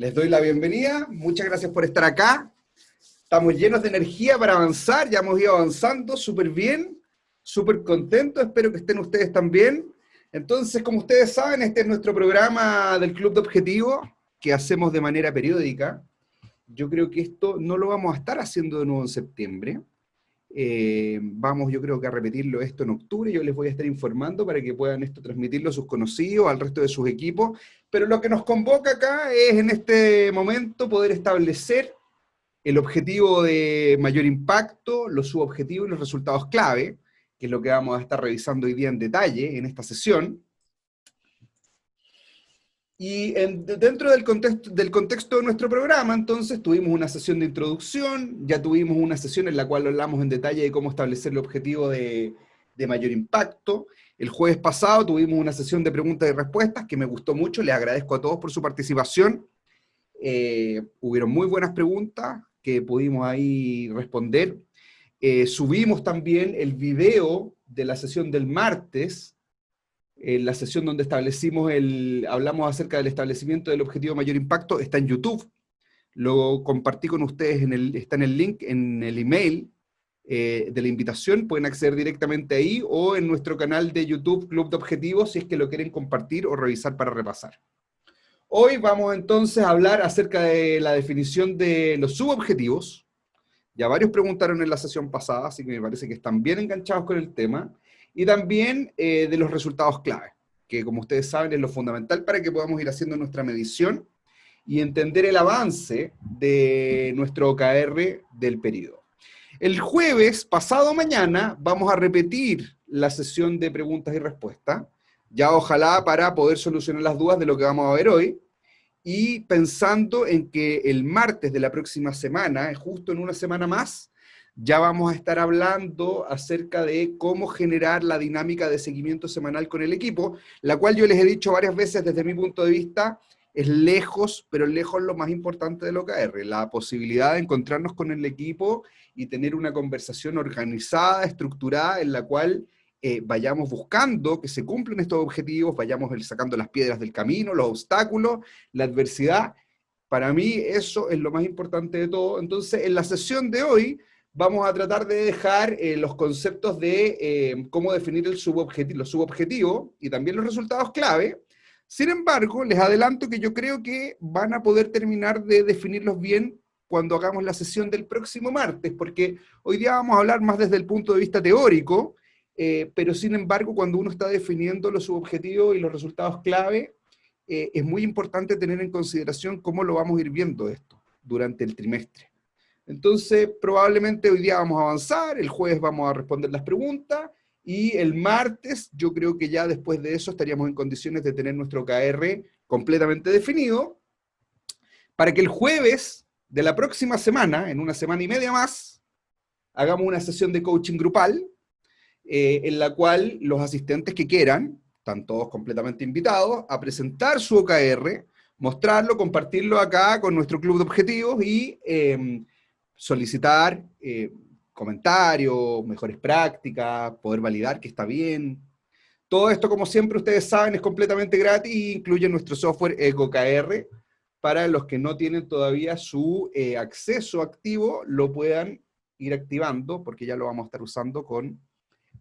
Les doy la bienvenida, muchas gracias por estar acá. Estamos llenos de energía para avanzar, ya hemos ido avanzando súper bien, súper contentos, espero que estén ustedes también. Entonces, como ustedes saben, este es nuestro programa del Club de Objetivos, que hacemos de manera periódica. Yo creo que esto no lo vamos a estar haciendo de nuevo en septiembre. Vamos, yo creo que a repetirlo esto en octubre, yo les voy a estar informando para que puedan esto transmitirlo a sus conocidos, al resto de sus equipos, pero lo que nos convoca acá es en este momento poder establecer el objetivo de mayor impacto, los subobjetivos y los resultados clave, que es lo que vamos a estar revisando hoy día en detalle en esta sesión. Y dentro del contexto de nuestro programa, entonces, tuvimos una sesión de introducción, ya tuvimos una sesión en la cual hablamos en detalle de cómo establecer el objetivo de mayor impacto. El jueves pasado tuvimos una sesión de preguntas y respuestas que me gustó mucho, les agradezco a todos por su participación. Hubieron muy buenas preguntas que pudimos ahí responder. Subimos también el video de la sesión del martes, en la sesión donde hablamos acerca del establecimiento del objetivo de mayor impacto, está en YouTube. Lo compartí con ustedes, está en el link, en el email de la invitación, pueden acceder directamente ahí, o en nuestro canal de YouTube, Club de Objetivos, si es que lo quieren compartir o revisar para repasar. Hoy vamos entonces a hablar acerca de la definición de los subobjetivos. Ya varios preguntaron en la sesión pasada, así que me parece que están bien enganchados con el tema. Y también de los resultados clave, que como ustedes saben es lo fundamental para que podamos ir haciendo nuestra medición y entender el avance de nuestro OKR del periodo. El jueves, pasado mañana, vamos a repetir la sesión de preguntas y respuestas, ya ojalá para poder solucionar las dudas de lo que vamos a ver hoy, y pensando en que el martes de la próxima semana, justo en una semana más, ya vamos a estar hablando acerca de cómo generar la dinámica de seguimiento semanal con el equipo, la cual yo les he dicho varias veces desde mi punto de vista, es lejos, pero lejos lo más importante del OKR, la posibilidad de encontrarnos con el equipo y tener una conversación organizada, estructurada, en la cual vayamos buscando que se cumplan estos objetivos, vayamos sacando las piedras del camino, los obstáculos, la adversidad. Para mí eso es lo más importante de todo. Entonces, en la sesión de hoy vamos a tratar de dejar los conceptos de cómo definir los subobjetivos y también los resultados clave. Sin embargo, les adelanto que yo creo que van a poder terminar de definirlos bien cuando hagamos la sesión del próximo martes, porque hoy día vamos a hablar más desde el punto de vista teórico, pero sin embargo, cuando uno está definiendo los subobjetivos y los resultados clave, es muy importante tener en consideración cómo lo vamos a ir viendo esto durante el trimestre. Entonces, probablemente hoy día vamos a avanzar, el jueves vamos a responder las preguntas, y el martes, yo creo que ya después de eso estaríamos en condiciones de tener nuestro OKR completamente definido, para que el jueves de la próxima semana, en una semana y media más, hagamos una sesión de coaching grupal, en la cual los asistentes que quieran, están todos completamente invitados, a presentar su OKR, mostrarlo, compartirlo acá con nuestro club de objetivos y solicitar comentarios, mejores prácticas, poder validar que está bien. Todo esto, como siempre, ustedes saben, es completamente gratis e incluye nuestro software EcoKR. Para los que no tienen todavía su acceso activo, lo puedan ir activando, porque ya lo vamos a estar usando con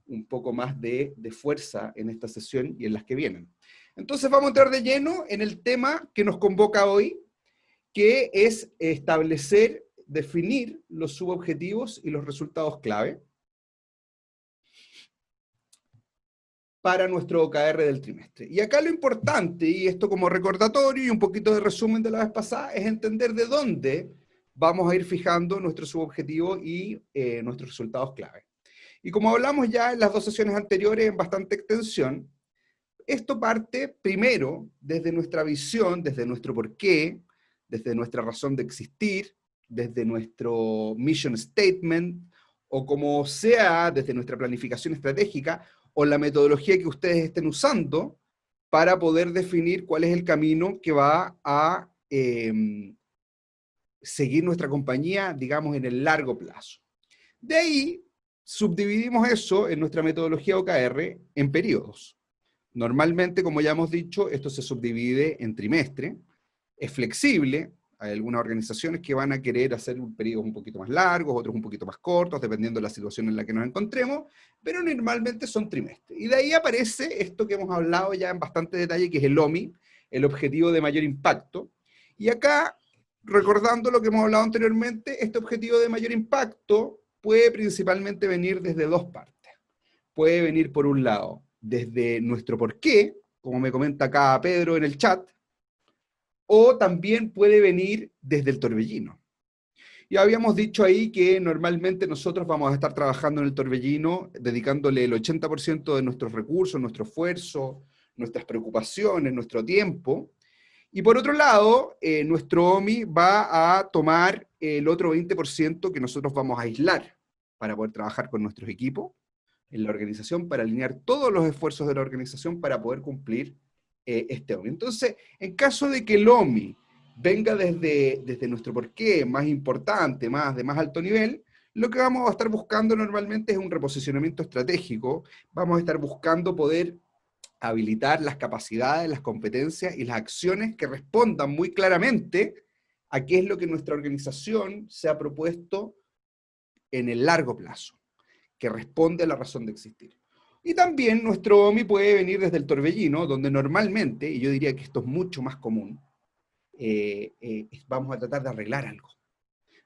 un poco más de fuerza en esta sesión y en las que vienen. Entonces vamos a entrar de lleno en el tema que nos convoca hoy, que es establecer, definir los subobjetivos y los resultados clave para nuestro OKR del trimestre. Y acá lo importante, y esto como recordatorio y un poquito de resumen de la vez pasada, es entender de dónde vamos a ir fijando nuestro subobjetivo y nuestros resultados clave. Y como hablamos ya en las dos sesiones anteriores en bastante extensión, esto parte primero desde nuestra visión, desde nuestro porqué, desde nuestra razón de existir, desde nuestro mission statement, o como sea, desde nuestra planificación estratégica, o la metodología que ustedes estén usando, para poder definir cuál es el camino que va a seguir nuestra compañía, digamos, en el largo plazo. De ahí, subdividimos eso en nuestra metodología OKR en periodos. Normalmente, como ya hemos dicho, esto se subdivide en trimestre, es flexible, Hay algunas organizaciones que van a querer hacer periodos un poquito más largos, otros un poquito más cortos, dependiendo de la situación en la que nos encontremos, pero normalmente son trimestres. Y de ahí aparece esto que hemos hablado ya en bastante detalle, que es el OMI, el objetivo de mayor impacto. Y acá, recordando lo que hemos hablado anteriormente, este objetivo de mayor impacto puede principalmente venir desde dos partes. Puede venir, por un lado, desde nuestro porqué, como me comenta acá Pedro en el chat, o también puede venir desde el torbellino. Ya habíamos dicho ahí que normalmente nosotros vamos a estar trabajando en el torbellino, dedicándole el 80% de nuestros recursos, nuestro esfuerzo, nuestras preocupaciones, nuestro tiempo. Y por otro lado, nuestro OMI va a tomar el otro 20% que nosotros vamos a aislar para poder trabajar con nuestros equipos en la organización, para alinear todos los esfuerzos de la organización para poder cumplir este OMI. Entonces, en caso de que el OMI venga desde nuestro porqué más importante, de más alto nivel, lo que vamos a estar buscando normalmente es un reposicionamiento estratégico. Vamos a estar buscando poder habilitar las capacidades, las competencias y las acciones que respondan muy claramente a qué es lo que nuestra organización se ha propuesto en el largo plazo, que responde a la razón de existir. Y también nuestro OMI puede venir desde el torbellino, donde normalmente, y yo diría que esto es mucho más común, vamos a tratar de arreglar algo.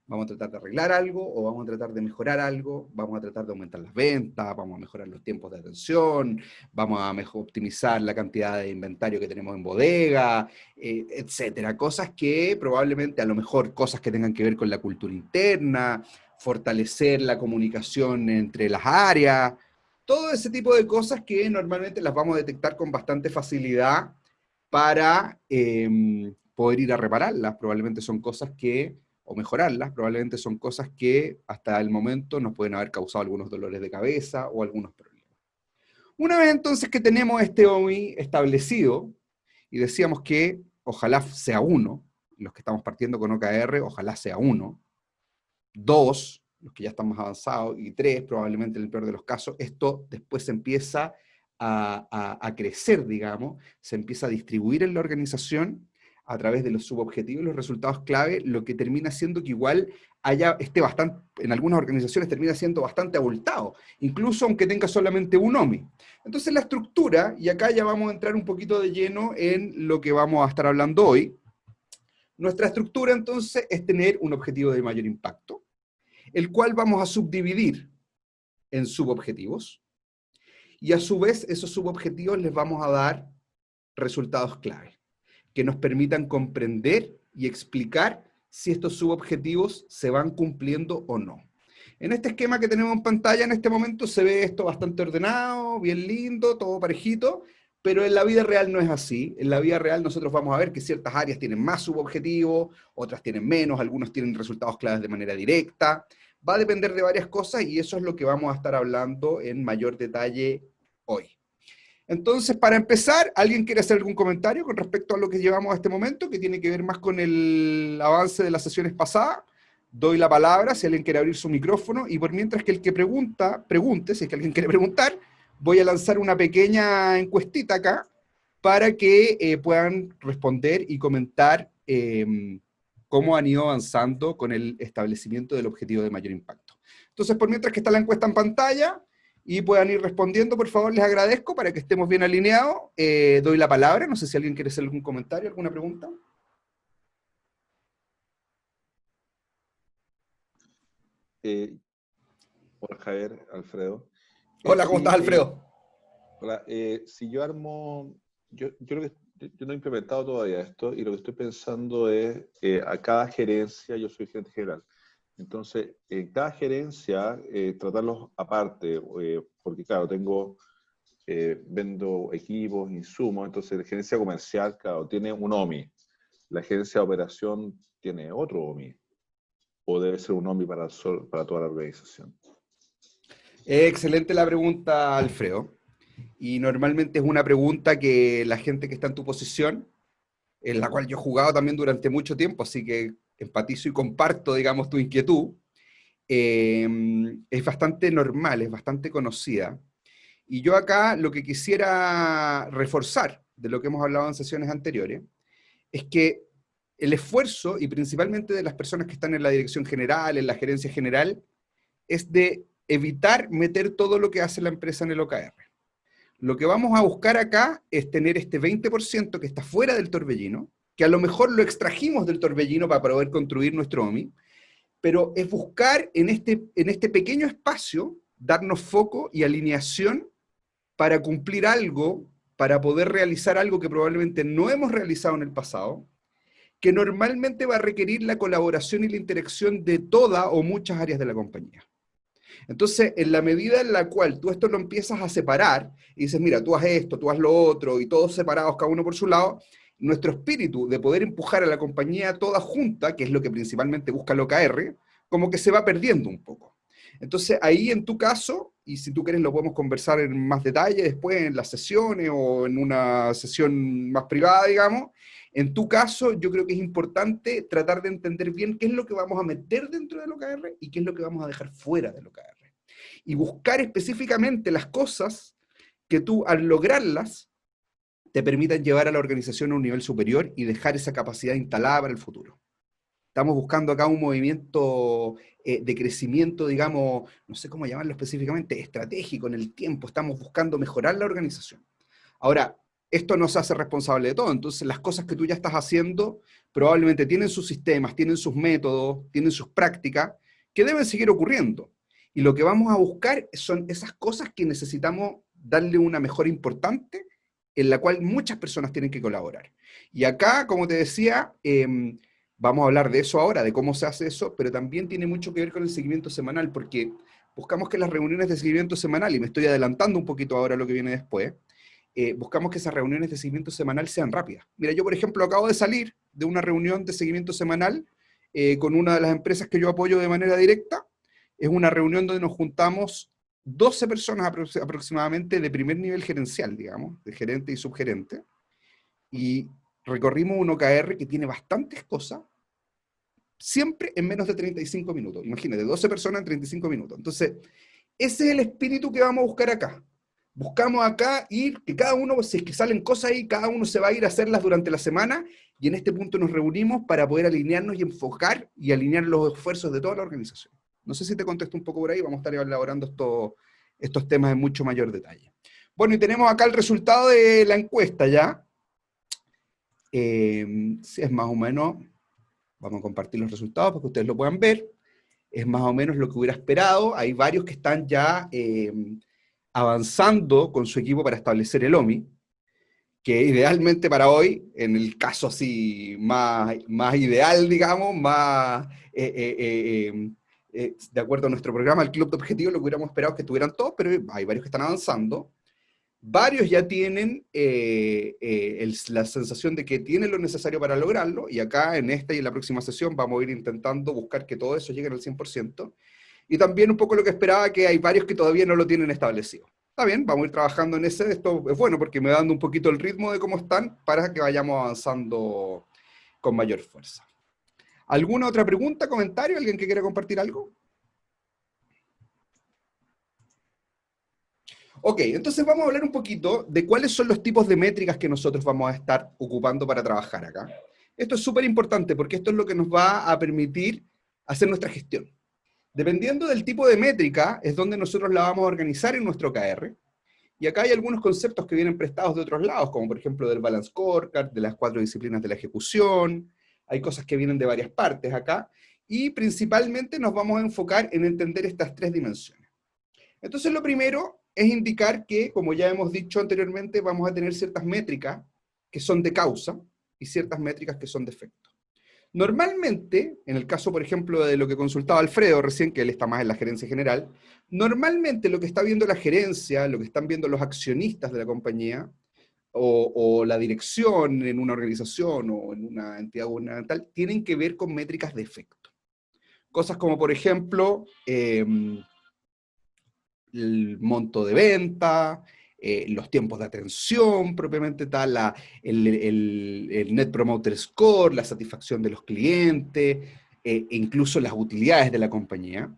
Vamos a tratar de arreglar algo, o vamos a tratar de mejorar algo, vamos a tratar de aumentar las ventas, vamos a mejorar los tiempos de atención, vamos a optimizar la cantidad de inventario que tenemos en bodega, etcétera. Cosas que probablemente, a lo mejor, cosas que tengan que ver con la cultura interna, fortalecer la comunicación entre las áreas, todo ese tipo de cosas que normalmente las vamos a detectar con bastante facilidad para poder ir a repararlas. Probablemente son cosas que, o mejorarlas, probablemente son cosas que hasta el momento nos pueden haber causado algunos dolores de cabeza o algunos problemas. Una vez entonces que tenemos este OMI establecido, y decíamos que ojalá sea uno, los que estamos partiendo con OKR, ojalá sea uno, dos, los que ya están más avanzados, y tres, probablemente en el peor de los casos, esto después se empieza a crecer, digamos, se empieza a distribuir en la organización a través de los subobjetivos y los resultados clave, lo que termina siendo que igual esté bastante, en algunas organizaciones termina siendo bastante abultado, incluso aunque tenga solamente un OMI. Entonces la estructura, y acá ya vamos a entrar un poquito de lleno en lo que vamos a estar hablando hoy, nuestra estructura entonces es tener un objetivo de mayor impacto, el cual vamos a subdividir en subobjetivos, y a su vez esos subobjetivos les vamos a dar resultados clave, que nos permitan comprender y explicar si estos subobjetivos se van cumpliendo o no. En este esquema que tenemos en pantalla en este momento se ve esto bastante ordenado, bien lindo, todo parejito, pero en la vida real no es así. En la vida real nosotros vamos a ver que ciertas áreas tienen más subobjetivos, otras tienen menos, algunos tienen resultados claves de manera directa. Va a depender de varias cosas y eso es lo que vamos a estar hablando en mayor detalle hoy. Entonces, para empezar, ¿alguien quiere hacer algún comentario con respecto a lo que llevamos a este momento, que tiene que ver más con el avance de las sesiones pasadas? Doy la palabra, si alguien quiere abrir su micrófono, y por mientras que el que pregunte, si es que alguien quiere preguntar, voy a lanzar una pequeña encuestita acá, para que puedan responder y comentar cómo han ido avanzando con el establecimiento del objetivo de mayor impacto. Entonces, por mientras que está la encuesta en pantalla, y puedan ir respondiendo, por favor, les agradezco para que estemos bien alineados. Doy la palabra, no sé si alguien quiere hacer algún comentario, alguna pregunta. Hola Javier, Alfredo. Hola, ¿cómo Sí, estás, Alfredo? hola. Si yo armo, yo no he implementado todavía esto y lo que estoy pensando es a cada gerencia, yo soy gerente general, entonces en cada gerencia tratarlos aparte, porque claro, vendo equipos, insumos, entonces la gerencia comercial, claro, tiene un OMI, la gerencia de operación tiene otro OMI, o debe ser un OMI para toda la organización. Excelente la pregunta, Alfredo. Y normalmente es una pregunta que la gente que está en tu posición, en la cual yo he jugado también durante mucho tiempo, así que empatizo y comparto, digamos, tu inquietud, es bastante normal, es bastante conocida. Y yo acá lo que quisiera reforzar de lo que hemos hablado en sesiones anteriores, es que el esfuerzo, y principalmente de las personas que están en la dirección general, en la gerencia general, es de evitar meter todo lo que hace la empresa en el OKR. Lo que vamos a buscar acá es tener este 20% que está fuera del torbellino, que a lo mejor lo extrajimos del torbellino para poder construir nuestro OMI, pero es buscar en este pequeño espacio darnos foco y alineación para cumplir algo, para poder realizar algo que probablemente no hemos realizado en el pasado, que normalmente va a requerir la colaboración y la interacción de toda o muchas áreas de la compañía. Entonces, en la medida en la cual tú esto lo empiezas a separar, y dices, mira, tú haz esto, tú haz lo otro, y todos separados, cada uno por su lado, nuestro espíritu de poder empujar a la compañía toda junta, que es lo que principalmente busca el OKR, como que se va perdiendo un poco. Entonces, ahí en tu caso, y si tú quieres lo podemos conversar en más detalle después en las sesiones o en una sesión más privada, digamos, en tu caso yo creo que es importante tratar de entender bien qué es lo que vamos a meter dentro del OKR y qué es lo que vamos a dejar fuera del OKR. Y buscar específicamente las cosas que tú al lograrlas te permitan llevar a la organización a un nivel superior y dejar esa capacidad instalada para el futuro. Estamos buscando acá un movimiento de crecimiento, digamos, no sé cómo llamarlo específicamente, estratégico en el tiempo. Estamos buscando mejorar la organización. Ahora, esto nos hace responsable de todo. Entonces, las cosas que tú ya estás haciendo probablemente tienen sus sistemas, tienen sus métodos, tienen sus prácticas, que deben seguir ocurriendo. Y lo que vamos a buscar son esas cosas que necesitamos darle una mejora importante, en la cual muchas personas tienen que colaborar. Y acá, como te decía, vamos a hablar de eso ahora, de cómo se hace eso, pero también tiene mucho que ver con el seguimiento semanal, porque buscamos que las reuniones de seguimiento semanal, y me estoy adelantando un poquito ahora a lo que viene después, buscamos que esas reuniones de seguimiento semanal sean rápidas. Mira, yo por ejemplo acabo de salir de una reunión de seguimiento semanal con una de las empresas que yo apoyo de manera directa. Es una reunión donde nos juntamos 12 personas aproximadamente de primer nivel gerencial, digamos, de gerente y subgerente, y recorrimos un OKR que tiene bastantes cosas, siempre en menos de 35 minutos. Imagínate, 12 personas en 35 minutos. Entonces, ese es el espíritu que vamos a buscar acá. Buscamos acá ir, que cada uno, si es que salen cosas ahí, cada uno se va a ir a hacerlas durante la semana, y en este punto nos reunimos para poder alinearnos y enfocar y alinear los esfuerzos de toda la organización. No sé si te contesto un poco por ahí, vamos a estar elaborando estos temas en mucho mayor detalle. Bueno, y tenemos acá el resultado de la encuesta ya. Si es más o menos, vamos a compartir los resultados para que ustedes lo puedan ver. Es más o menos lo que hubiera esperado. Hay varios que están ya avanzando con su equipo para establecer el OMI, que idealmente para hoy, en el caso así más ideal, digamos, más de acuerdo a nuestro programa, el Club de Objetivos, lo que hubiéramos esperado es que estuvieran todos, pero hay varios que están avanzando. Varios ya tienen la sensación de que tienen lo necesario para lograrlo, y acá en esta y en la próxima sesión vamos a ir intentando buscar que todo eso llegue al 100%. Y también un poco lo que esperaba, que hay varios que todavía no lo tienen establecido. Está bien, vamos a ir trabajando en ese. Esto es bueno porque me va dando un poquito el ritmo de cómo están para que vayamos avanzando con mayor fuerza. ¿Alguna otra pregunta, comentario? ¿Alguien que quiera compartir algo? Ok, entonces vamos a hablar un poquito de cuáles son los tipos de métricas que nosotros vamos a estar ocupando para trabajar acá. Esto es súper importante porque esto es lo que nos va a permitir hacer nuestra gestión. Dependiendo del tipo de métrica, es donde nosotros la vamos a organizar en nuestro OKR. Y acá hay algunos conceptos que vienen prestados de otros lados, como por ejemplo del Balance Scorecard, de las 4 disciplinas de la ejecución. Hay cosas que vienen de varias partes acá. Y principalmente nos vamos a enfocar en entender estas 3 dimensiones. Entonces lo primero es indicar que, como ya hemos dicho anteriormente, vamos a tener ciertas métricas que son de causa y ciertas métricas que son de efecto. Normalmente, en el caso, por ejemplo, de lo que consultaba Alfredo recién, que él está más en la gerencia general, normalmente lo que está viendo la gerencia, lo que están viendo los accionistas de la compañía, o la dirección en una organización o en una entidad gubernamental, tienen que ver con métricas de efecto. Cosas como, por ejemplo, el monto de venta, los tiempos de atención propiamente tal, el Net Promoter Score, la satisfacción de los clientes, e incluso las utilidades de la compañía,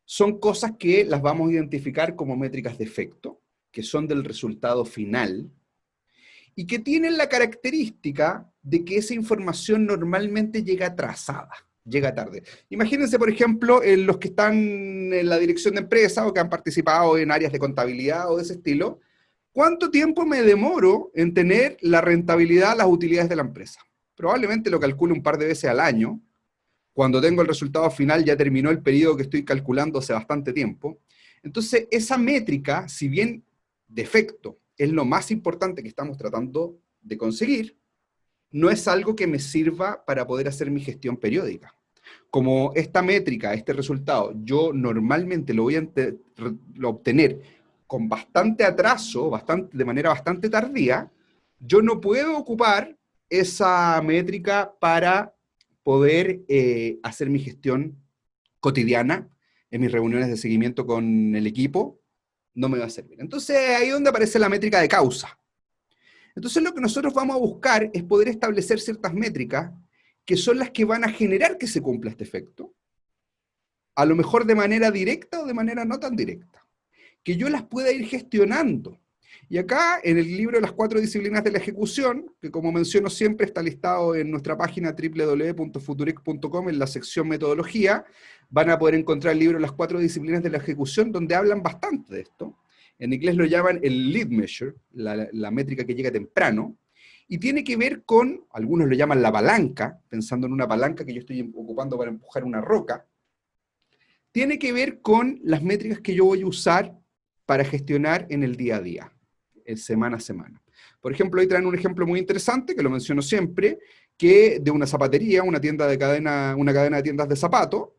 son cosas que las vamos a identificar como métricas de efecto, que son del resultado final, y que tienen la característica de que esa información normalmente llega atrasada, llega tarde. Imagínense, por ejemplo, los que están en la dirección de empresa o que han participado en áreas de contabilidad o de ese estilo, ¿cuánto tiempo me demoro en tener la rentabilidad, las utilidades de la empresa? Probablemente lo calculo un par de veces al año. Cuando tengo el resultado final ya terminó el periodo que estoy calculando hace bastante tiempo. Entonces, esa métrica, si bien de efecto es lo más importante que estamos tratando de conseguir, no es algo que me sirva para poder hacer mi gestión periódica. Como esta métrica, este resultado, yo normalmente lo voy a obtener con bastante atraso, de manera bastante tardía, yo no puedo ocupar esa métrica para poder hacer mi gestión cotidiana en mis reuniones de seguimiento con el equipo, no me va a servir. Entonces, ahí es donde aparece la métrica de causa. Entonces, lo que nosotros vamos a buscar es poder establecer ciertas métricas que son las que van a generar que se cumpla este efecto, a lo mejor de manera directa o de manera no tan directa, que yo las pueda ir gestionando. Y acá, en el libro Las 4 disciplinas de la ejecución, que como menciono siempre está listado en nuestra página www.futurec.com en la sección metodología, van a poder encontrar el libro Las 4 disciplinas de la ejecución, donde hablan bastante de esto. En inglés lo llaman el lead measure, la métrica que llega temprano, y tiene que ver con, algunos lo llaman la palanca, pensando en una palanca que yo estoy ocupando para empujar una roca, tiene que ver con las métricas que yo voy a usar para gestionar en el día a día, semana a semana. Por ejemplo, ahí traen un ejemplo muy interesante, que lo menciono siempre, que de una zapatería, una cadena de tiendas de zapatos,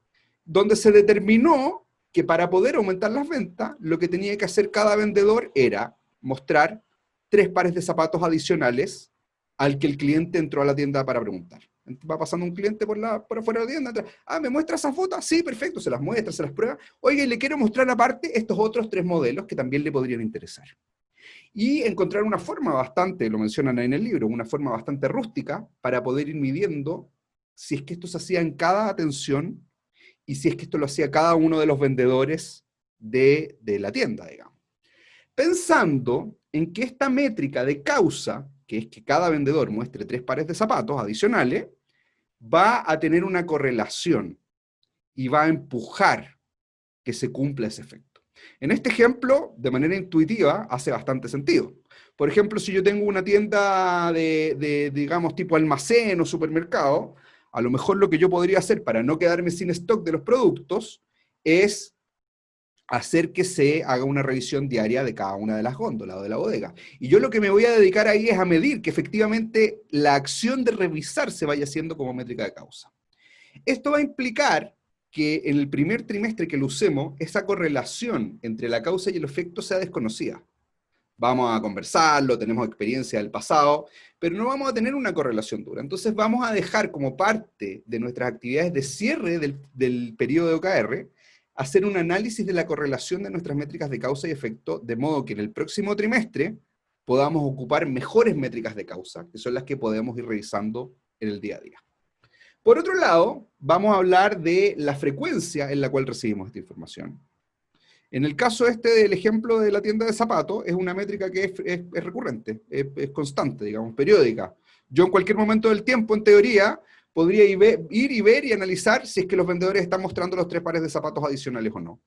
donde se determinó que para poder aumentar las ventas, lo que tenía que hacer cada vendedor era mostrar 3 pares de zapatos adicionales al que el cliente entró a la tienda para preguntar. Va pasando un cliente por afuera de la tienda, entra, ¿me muestra esa foto? Sí, perfecto, se las muestra, se las prueba. Oiga, y le quiero mostrar aparte estos otros 3 modelos que también le podrían interesar. Y encontrar una forma bastante, lo mencionan ahí en el libro, una forma bastante rústica para poder ir midiendo si es que esto se hacía en cada atención y si es que esto lo hacía cada uno de los vendedores de la tienda, digamos. Pensando en que esta métrica de causa, que es que cada vendedor muestre 3 pares de zapatos adicionales, va a tener una correlación y va a empujar que se cumpla ese efecto. En este ejemplo, de manera intuitiva, hace bastante sentido. Por ejemplo, si yo tengo una tienda digamos, tipo almacén o supermercado, a lo mejor lo que yo podría hacer para no quedarme sin stock de los productos es hacer que se haga una revisión diaria de cada una de las góndolas o de la bodega. Y yo lo que me voy a dedicar ahí es a medir que efectivamente la acción de revisar se vaya haciendo como métrica de causa. Esto va a implicar que en el primer trimestre que lo usemos, esa correlación entre la causa y el efecto sea desconocida. Vamos a conversarlo, tenemos experiencia del pasado, pero no vamos a tener una correlación dura. Entonces vamos a dejar como parte de nuestras actividades de cierre del periodo de OKR, hacer un análisis de la correlación de nuestras métricas de causa y efecto, de modo que en el próximo trimestre podamos ocupar mejores métricas de causa, que son las que podemos ir revisando en el día a día. Por otro lado, vamos a hablar de la frecuencia en la cual recibimos esta información. En el caso del ejemplo de la tienda de zapatos, es una métrica que es recurrente, es constante, digamos, periódica. Yo en cualquier momento del tiempo, en teoría, podría ir y ver y analizar si es que los vendedores están mostrando los 3 pares de zapatos adicionales o no.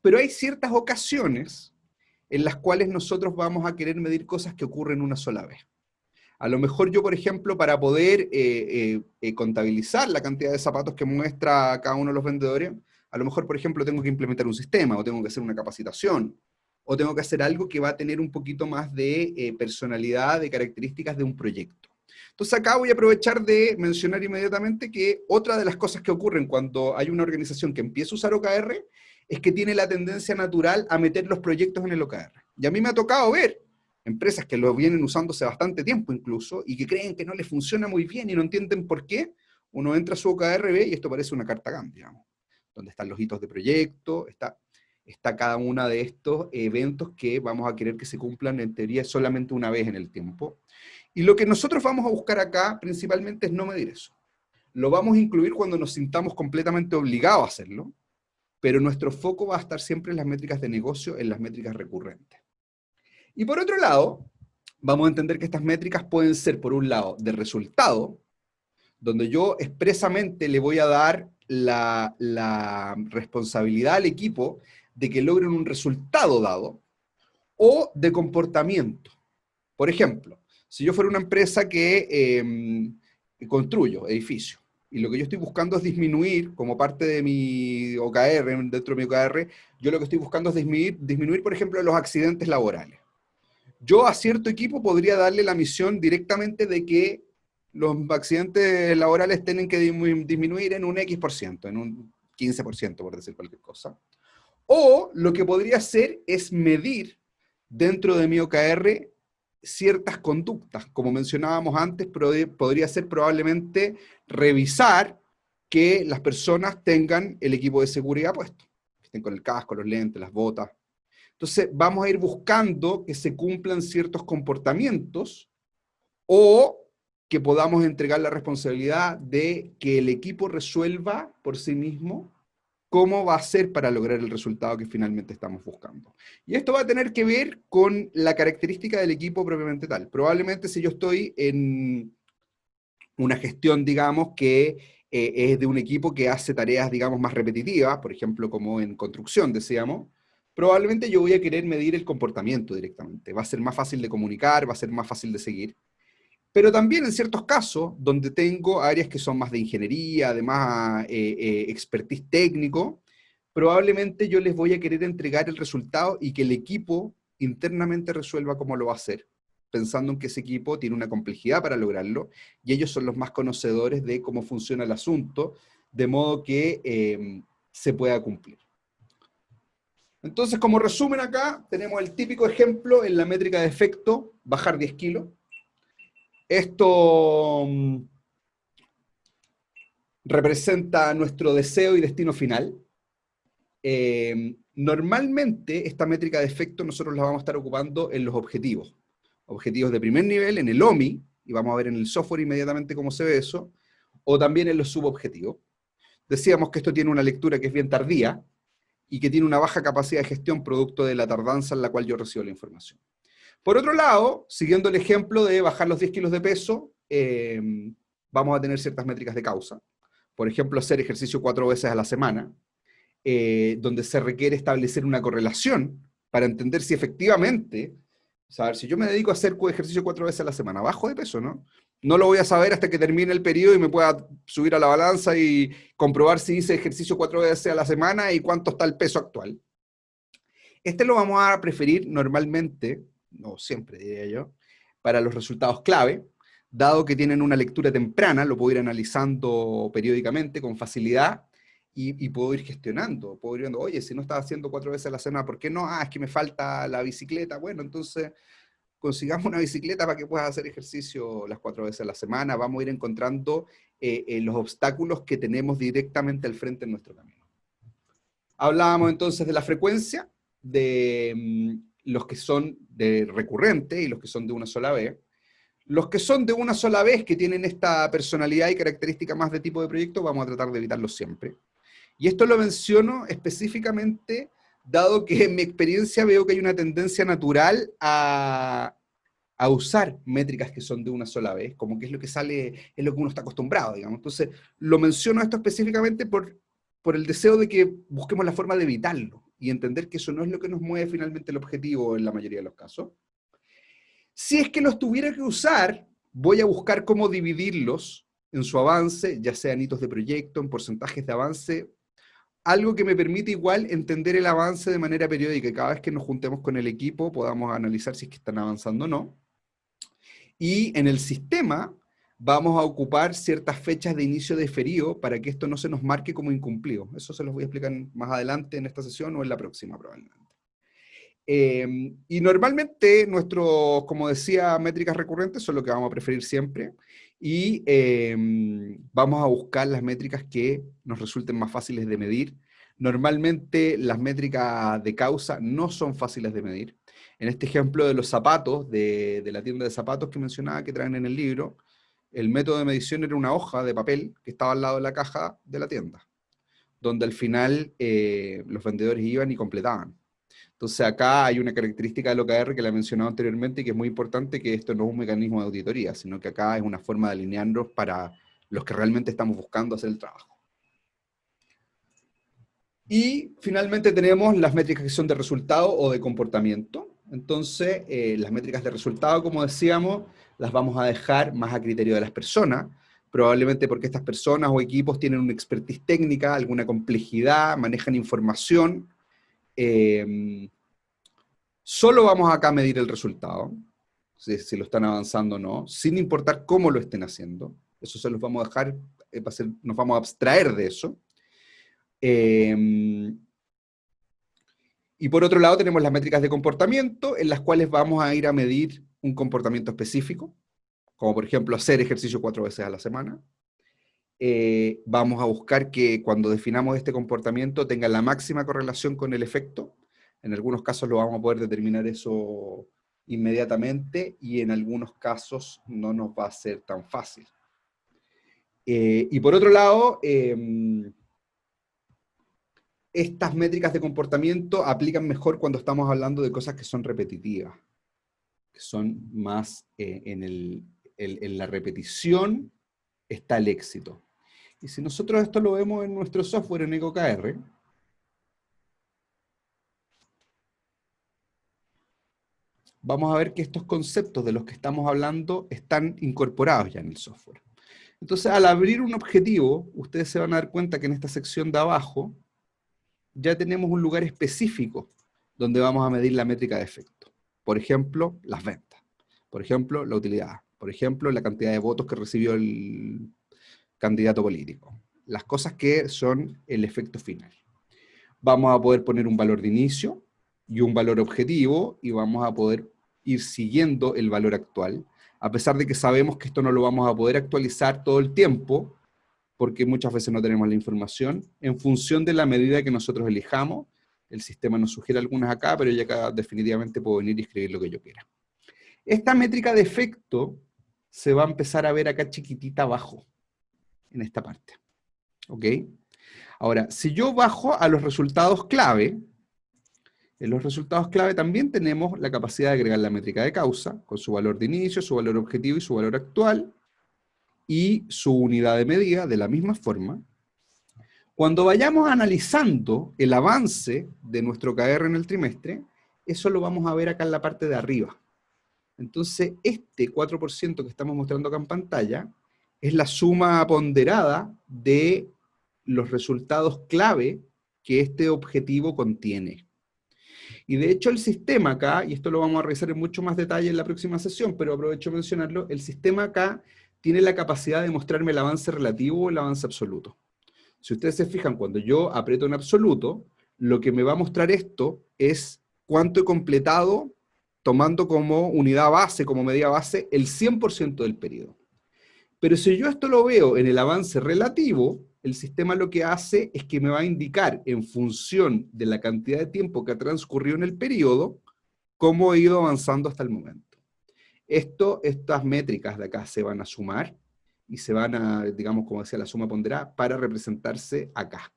Pero hay ciertas ocasiones en las cuales nosotros vamos a querer medir cosas que ocurren una sola vez. A lo mejor yo, por ejemplo, para poder contabilizar la cantidad de zapatos que muestra cada uno de los vendedores, a lo mejor, por ejemplo, tengo que implementar un sistema, o tengo que hacer una capacitación, o tengo que hacer algo que va a tener un poquito más de personalidad, de características de un proyecto. Entonces acá voy a aprovechar de mencionar inmediatamente que otra de las cosas que ocurren cuando hay una organización que empieza a usar OKR es que tiene la tendencia natural a meter los proyectos en el OKR. Y a mí me ha tocado ver empresas que lo vienen usando hace bastante tiempo incluso, y que creen que no les funciona muy bien y no entienden por qué. Uno entra a su OKR y esto parece una carta GAN, digamos, donde están los hitos de proyecto, está cada uno de estos eventos que vamos a querer que se cumplan en teoría solamente una vez en el tiempo. Y lo que nosotros vamos a buscar acá principalmente es no medir eso. Lo vamos a incluir cuando nos sintamos completamente obligados a hacerlo, pero nuestro foco va a estar siempre en las métricas de negocio, en las métricas recurrentes. Y por otro lado, vamos a entender que estas métricas pueden ser, por un lado, de resultado, donde yo expresamente le voy a dar la responsabilidad al equipo de que logren un resultado dado, o de comportamiento. Por ejemplo, si yo fuera una empresa que construyo edificios, y lo que yo estoy buscando es disminuir, como parte de mi OKR, dentro de mi OKR, yo lo que estoy buscando es disminuir, por ejemplo, los accidentes laborales. Yo a cierto equipo podría darle la misión directamente de que los accidentes laborales tienen que disminuir en un X%, en un 15%, por decir cualquier cosa. O lo que podría hacer es medir dentro de mi OKR ciertas conductas. Como mencionábamos antes, podría ser probablemente revisar que las personas tengan el equipo de seguridad puesto, que estén con el casco, los lentes, las botas. Entonces, vamos a ir buscando que se cumplan ciertos comportamientos o que podamos entregar la responsabilidad de que el equipo resuelva por sí mismo cómo va a ser para lograr el resultado que finalmente estamos buscando. Y esto va a tener que ver con la característica del equipo propiamente tal. Probablemente si yo estoy en una gestión, digamos, que es de un equipo que hace tareas, digamos, más repetitivas, por ejemplo, como en construcción, decíamos, probablemente yo voy a querer medir el comportamiento directamente. Va a ser más fácil de comunicar, va a ser más fácil de seguir. Pero también en ciertos casos, donde tengo áreas que son más de ingeniería, además expertise técnico, probablemente yo les voy a querer entregar el resultado y que el equipo internamente resuelva cómo lo va a hacer, pensando en que ese equipo tiene una complejidad para lograrlo, y ellos son los más conocedores de cómo funciona el asunto, de modo que se pueda cumplir. Entonces, como resumen acá, tenemos el típico ejemplo en la métrica de efecto, bajar 10 kilos. Esto representa nuestro deseo y destino final. Normalmente, esta métrica de efecto nosotros la vamos a estar ocupando en los objetivos. Objetivos de primer nivel, en el OMI, y vamos a ver en el software inmediatamente cómo se ve eso, o también en los subobjetivos. Decíamos que esto tiene una lectura que es bien tardía, y que tiene una baja capacidad de gestión producto de la tardanza en la cual yo recibo la información. Por otro lado, siguiendo el ejemplo de bajar los 10 kilos de peso, vamos a tener ciertas métricas de causa. Por ejemplo, hacer ejercicio 4 veces a la semana, donde se requiere establecer una correlación para entender si efectivamente, saber si yo me dedico a hacer ejercicio 4 veces a la semana, bajo de peso, ¿no? No lo voy a saber hasta que termine el periodo y me pueda subir a la balanza y comprobar si hice ejercicio 4 veces a la semana y cuánto está el peso actual. Este lo vamos a preferir normalmente, no siempre diría yo, para los resultados clave, dado que tienen una lectura temprana, lo puedo ir analizando periódicamente con facilidad y puedo ir gestionando, puedo ir viendo, oye, si no estás haciendo 4 veces a la semana, ¿por qué no? Ah, es que me falta la bicicleta. Bueno, entonces consigamos una bicicleta para que puedas hacer ejercicio las 4 veces a la semana. Vamos a ir encontrando los obstáculos que tenemos directamente al frente en nuestro camino. Hablábamos entonces de la frecuencia, de los que son de recurrente y los que son de una sola vez. Los que son de una sola vez, que tienen esta personalidad y característica más de tipo de proyecto, vamos a tratar de evitarlos siempre. Y esto lo menciono específicamente, dado que en mi experiencia veo que hay una tendencia natural a usar métricas que son de una sola vez, como que es lo que sale, es lo que uno está acostumbrado, digamos. Entonces, lo menciono esto específicamente por el deseo de que busquemos la forma de evitarlo y entender que eso no es lo que nos mueve finalmente el objetivo en la mayoría de los casos. Si es que los tuviera que usar, voy a buscar cómo dividirlos en su avance, ya sea en hitos de proyecto, en porcentajes de avance, algo que me permite igual entender el avance de manera periódica, y cada vez que nos juntemos con el equipo podamos analizar si es que están avanzando o no. Y en el sistema vamos a ocupar ciertas fechas de inicio de ferido para que esto no se nos marque como incumplido. Eso se los voy a explicar más adelante en esta sesión o en la próxima probablemente. Y normalmente nuestros, como decía, métricas recurrentes son lo que vamos a preferir siempre, y vamos a buscar las métricas que nos resulten más fáciles de medir. Normalmente las métricas de causa no son fáciles de medir. En este ejemplo de los zapatos, de la tienda de zapatos que mencionaba, que traen en el libro, el método de medición era una hoja de papel que estaba al lado de la caja de la tienda, donde al final los vendedores iban y completaban. Entonces acá hay una característica del OKR que la he mencionado anteriormente y que es muy importante, que esto no es un mecanismo de auditoría, sino que acá es una forma de alinearnos para los que realmente estamos buscando hacer el trabajo. Y finalmente tenemos las métricas que son de resultado o de comportamiento. Entonces, las métricas de resultado, como decíamos, las vamos a dejar más a criterio de las personas, probablemente porque estas personas o equipos tienen una expertise técnica, alguna complejidad, manejan información. Solo vamos acá a medir el resultado, si lo están avanzando o no, sin importar cómo lo estén haciendo. Eso se los vamos a dejar, nos vamos a abstraer de eso. Y por otro lado tenemos las métricas de comportamiento, en las cuales vamos a ir a medir un comportamiento específico, como por ejemplo hacer ejercicio 4 veces a la semana. Vamos a buscar que cuando definamos este comportamiento tenga la máxima correlación con el efecto. En algunos casos lo vamos a poder determinar eso inmediatamente y en algunos casos no nos va a ser tan fácil. Y por otro lado, estas métricas de comportamiento aplican mejor cuando estamos hablando de cosas que son repetitivas, que son más en la repetición está el éxito. Y si nosotros esto lo vemos en nuestro software en EcoKR, vamos a ver que estos conceptos de los que estamos hablando están incorporados ya en el software. Entonces, al abrir un objetivo, ustedes se van a dar cuenta que en esta sección de abajo ya tenemos un lugar específico donde vamos a medir la métrica de efecto. Por ejemplo, las ventas. Por ejemplo, la utilidad. Por ejemplo, la cantidad de votos que recibió el candidato político. Las cosas que son el efecto final. Vamos a poder poner un valor de inicio y un valor objetivo y vamos a poder ir siguiendo el valor actual, a pesar de que sabemos que esto no lo vamos a poder actualizar todo el tiempo, porque muchas veces no tenemos la información, en función de la medida que nosotros elijamos. El sistema nos sugiere algunas acá, pero yo acá definitivamente puedo venir y escribir lo que yo quiera. Esta métrica de efecto se va a empezar a ver acá chiquitita abajo, en esta parte. ¿Ok? Ahora, si yo bajo a los resultados clave, en los resultados clave también tenemos la capacidad de agregar la métrica de causa, con su valor de inicio, su valor objetivo y su valor actual, y su unidad de medida de la misma forma. Cuando vayamos analizando el avance de nuestro OKR en el trimestre, eso lo vamos a ver acá en la parte de arriba. Entonces, este 4% que estamos mostrando acá en pantalla es la suma ponderada de los resultados clave que este objetivo contiene. Y de hecho el sistema acá, y esto lo vamos a revisar en mucho más detalle en la próxima sesión, pero aprovecho de mencionarlo, el sistema acá tiene la capacidad de mostrarme el avance relativo o el avance absoluto. Si ustedes se fijan, cuando yo aprieto en absoluto, lo que me va a mostrar esto es cuánto he completado tomando como unidad base, como medida base, el 100% del periodo. Pero si yo esto lo veo en el avance relativo, el sistema lo que hace es que me va a indicar, en función de la cantidad de tiempo que ha transcurrido en el periodo, cómo he ido avanzando hasta el momento. Estas métricas de acá se van a sumar y se van a, digamos, como decía, la suma ponderada, para representarse acá,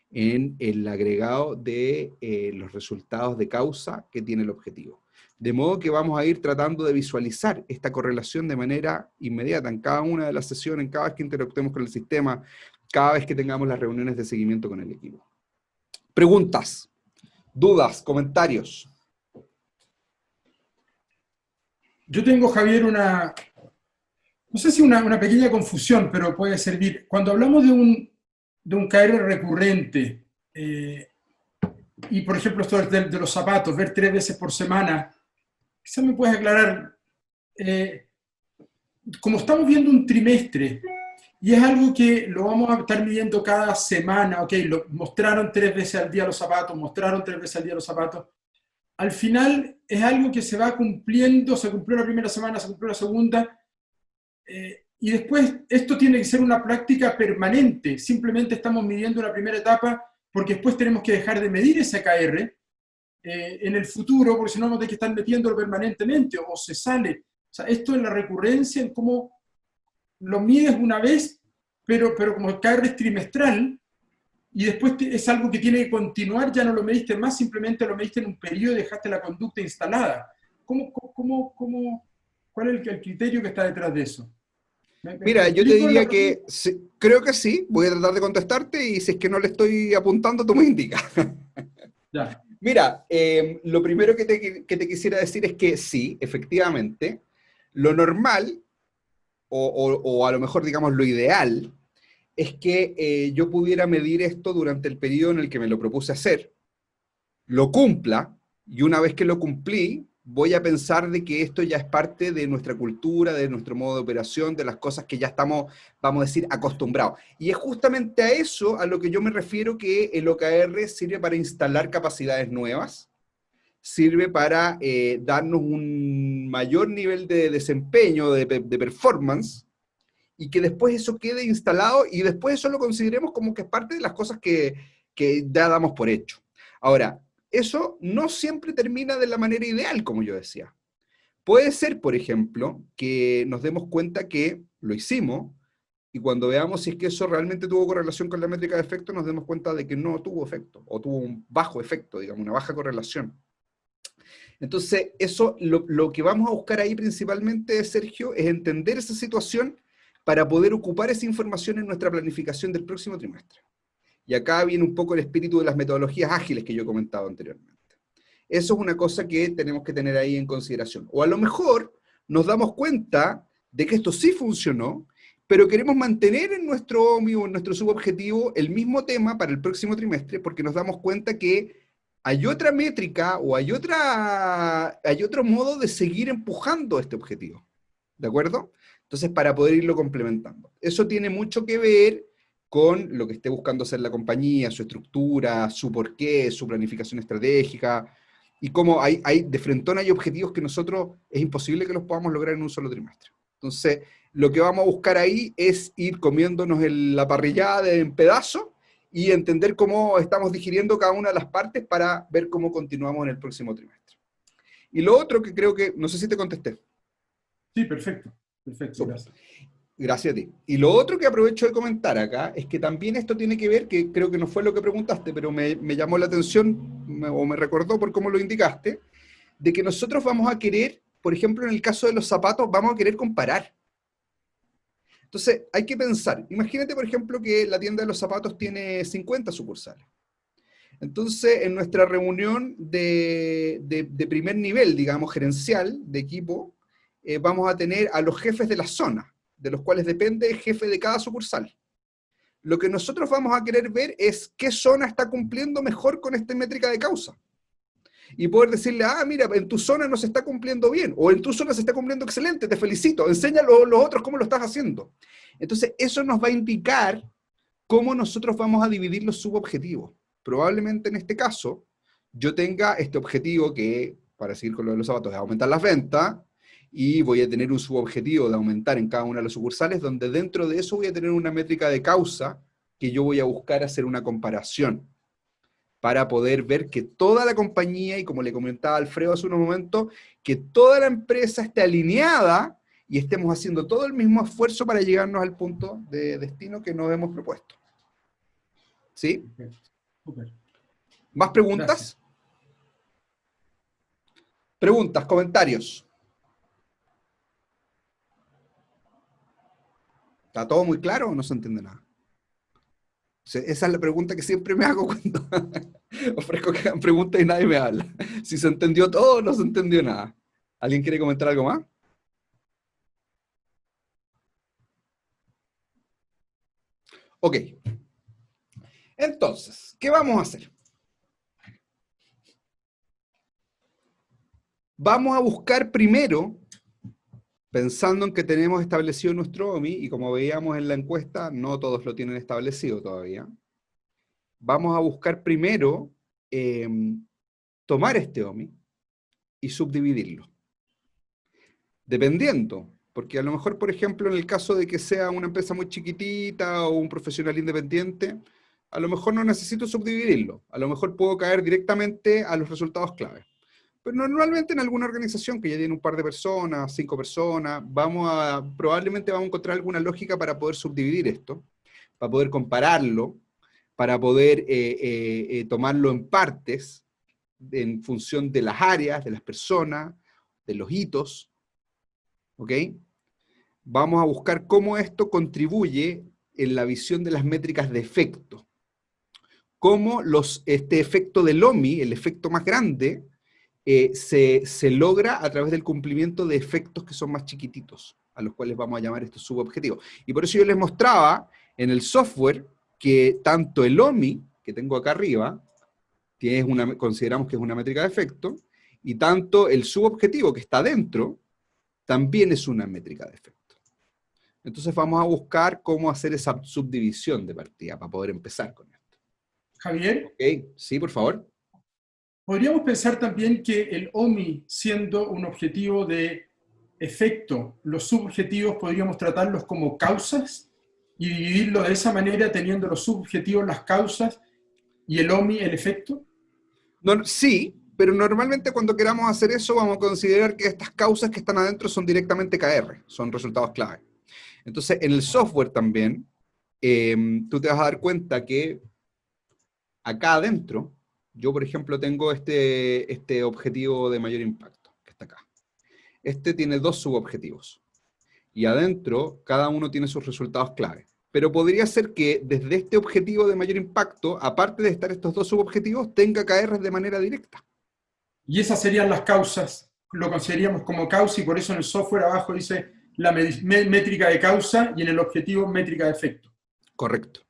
en el agregado de los resultados de causa que tiene el objetivo. De modo que vamos a ir tratando de visualizar esta correlación de manera inmediata en cada una de las sesiones, en cada vez que interactuemos con el sistema, cada vez que tengamos las reuniones de seguimiento con el equipo. Preguntas, dudas, comentarios. Yo tengo, Javier, no sé si una pequeña confusión, pero puede servir. Cuando hablamos de un KR recurrente, y por ejemplo esto de los zapatos, ver 3 veces por semana, quizás me puedes aclarar, como estamos viendo un trimestre, y es algo que lo vamos a estar midiendo cada semana, ok, mostraron 3 veces al día los zapatos, mostraron 3 veces al día los zapatos, al final es algo que se va cumpliendo, se cumplió la primera semana, se cumplió la segunda, y después esto tiene que ser una práctica permanente, simplemente estamos midiendo la primera etapa porque después tenemos que dejar de medir ese KR en el futuro, porque si no vamos a tener que estar metiéndolo permanentemente o se sale. O sea, esto es la recurrencia en cómo lo mides una vez, pero como el KR es trimestral, y después es algo que tiene que continuar, ya no lo mediste más, simplemente lo mediste en un periodo y dejaste la conducta instalada. ¿Cuál es el criterio que está detrás de eso? ¿Me Mira, yo te explico la diría pregunta? que creo que sí, voy a tratar de contestarte y si es que no le estoy apuntando, tú me indicas. Ya. Mira, lo primero que te quisiera decir es que sí, efectivamente, lo normal, o a lo mejor digamos lo ideal, es que yo pudiera medir esto durante el periodo en el que me lo propuse hacer, lo cumpla, y una vez que lo cumplí, voy a pensar de que esto ya es parte de nuestra cultura, de nuestro modo de operación, de las cosas que ya estamos, vamos a decir, acostumbrados. Y es justamente a eso a lo que yo me refiero, que el OKR sirve para instalar capacidades nuevas, sirve para darnos un mayor nivel de desempeño, de performance, y que después eso quede instalado y después eso lo consideremos como que es parte de las cosas que ya damos por hecho. Ahora, eso no siempre termina de la manera ideal, como yo decía. Puede ser, por ejemplo, que nos demos cuenta que lo hicimos y cuando veamos si es que eso realmente tuvo correlación con la métrica de efecto, nos demos cuenta de que no tuvo efecto o tuvo un bajo efecto, digamos, una baja correlación. Entonces, eso, lo que vamos a buscar ahí principalmente, Sergio, es entender esa situación para poder ocupar esa información en nuestra planificación del próximo trimestre. Y acá viene un poco el espíritu de las metodologías ágiles que yo he comentado anteriormente. Eso es una cosa que tenemos que tener ahí en consideración. O a lo mejor nos damos cuenta de que esto sí funcionó, pero queremos mantener en nuestro OMI o en nuestro subobjetivo el mismo tema para el próximo trimestre porque nos damos cuenta que hay otra métrica o hay otro modo de seguir empujando este objetivo. ¿De acuerdo? Entonces, para poder irlo complementando. Eso tiene mucho que ver con lo que esté buscando hacer la compañía, su estructura, su porqué, su planificación estratégica, y cómo de frentón hay objetivos que nosotros es imposible que los podamos lograr en un solo trimestre. Entonces, lo que vamos a buscar ahí es ir comiéndonos la parrillada en pedazos y entender cómo estamos digiriendo cada una de las partes para ver cómo continuamos en el próximo trimestre. Y lo otro que creo que, no sé si te contesté. Sí, perfecto. Perfecto, Súper. gracias. Gracias a ti. Y lo otro que aprovecho de comentar acá es que también esto tiene que ver, que creo que no fue lo que preguntaste, pero me llamó la atención o me recordó por cómo lo indicaste, de que nosotros vamos a querer, por ejemplo, en el caso de los zapatos, vamos a querer comparar. Entonces, hay que pensar, imagínate, por ejemplo, que la tienda de los zapatos tiene 50 sucursales. Entonces, en nuestra reunión de primer nivel, digamos, gerencial, de equipo, vamos a tener a los jefes de la zona, de los cuales depende el jefe de cada sucursal. Lo que nosotros vamos a querer ver es qué zona está cumpliendo mejor con esta métrica de causa. Y poder decirle, ah, mira, en tu zona no se está cumpliendo bien, o en tu zona se está cumpliendo excelente, te felicito, enseña a los otros cómo lo estás haciendo. Entonces, eso nos va a indicar cómo nosotros vamos a dividir los subobjetivos. Probablemente en este caso, yo tenga este objetivo que, para seguir con lo de los zapatos, es aumentar las ventas, y voy a tener un subobjetivo de aumentar en cada una de las sucursales, donde dentro de eso voy a tener una métrica de causa que yo voy a buscar hacer una comparación para poder ver que toda la compañía, y como le comentaba Alfredo hace unos momentos, que toda la empresa esté alineada y estemos haciendo todo el mismo esfuerzo para llegarnos al punto de destino que nos hemos propuesto. ¿Sí? Perfecto. Súper. ¿Más preguntas? Gracias. Preguntas, comentarios. ¿Está todo muy claro o no se entiende nada? Esa es la pregunta que siempre me hago cuando ofrezco que hagan preguntas y nadie me habla. Si se entendió todo o no se entendió nada. ¿Alguien quiere comentar algo más? Ok. Entonces, ¿qué vamos a hacer? Vamos a buscar primero, pensando en que tenemos establecido nuestro OMI, y como veíamos en la encuesta, no todos lo tienen establecido todavía. Vamos a buscar primero tomar este OMI y subdividirlo. Dependiendo, porque a lo mejor, por ejemplo, en el caso de que sea una empresa muy chiquitita o un profesional independiente, a lo mejor no necesito subdividirlo. A lo mejor puedo caer directamente a los resultados clave. Pero normalmente en alguna organización que ya tiene un par de personas, 5 personas, probablemente vamos a encontrar alguna lógica para poder subdividir esto, para poder compararlo, para poder tomarlo en partes en función de las áreas, de las personas, de los hitos, ¿ok? Vamos a buscar cómo esto contribuye en la visión de las métricas de efecto. Cómo este efecto del OMI, el efecto más grande, se logra a través del cumplimiento de efectos que son más chiquititos, a los cuales vamos a llamar estos subobjetivos. Y por eso yo les mostraba en el software que tanto el OMI, que tengo acá arriba, consideramos que es una métrica de efecto, y tanto el subobjetivo que está dentro, también es una métrica de efecto. Entonces vamos a buscar cómo hacer esa subdivisión de partida para poder empezar con esto. Javier, Ok, sí, por favor. podríamos pensar también que el OMI, siendo un objetivo de efecto, los subobjetivos podríamos tratarlos como causas y dividirlo de esa manera, teniendo los subobjetivos las causas y el OMI el efecto. No, sí, pero normalmente cuando queramos hacer eso vamos a considerar que estas causas que están adentro son directamente KR, son resultados clave. Entonces, en el software también, tú te vas a dar cuenta que acá adentro, yo por ejemplo tengo este objetivo de mayor impacto, que está acá. Este tiene 2 subobjetivos. Y adentro, cada uno tiene sus resultados clave. Pero podría ser que desde este objetivo de mayor impacto, aparte de estar estos 2 subobjetivos, tenga KR de manera directa. Y esas serían las causas, lo consideraríamos como causa y por eso en el software abajo dice la métrica de causa y en el objetivo métrica de efecto. Correcto.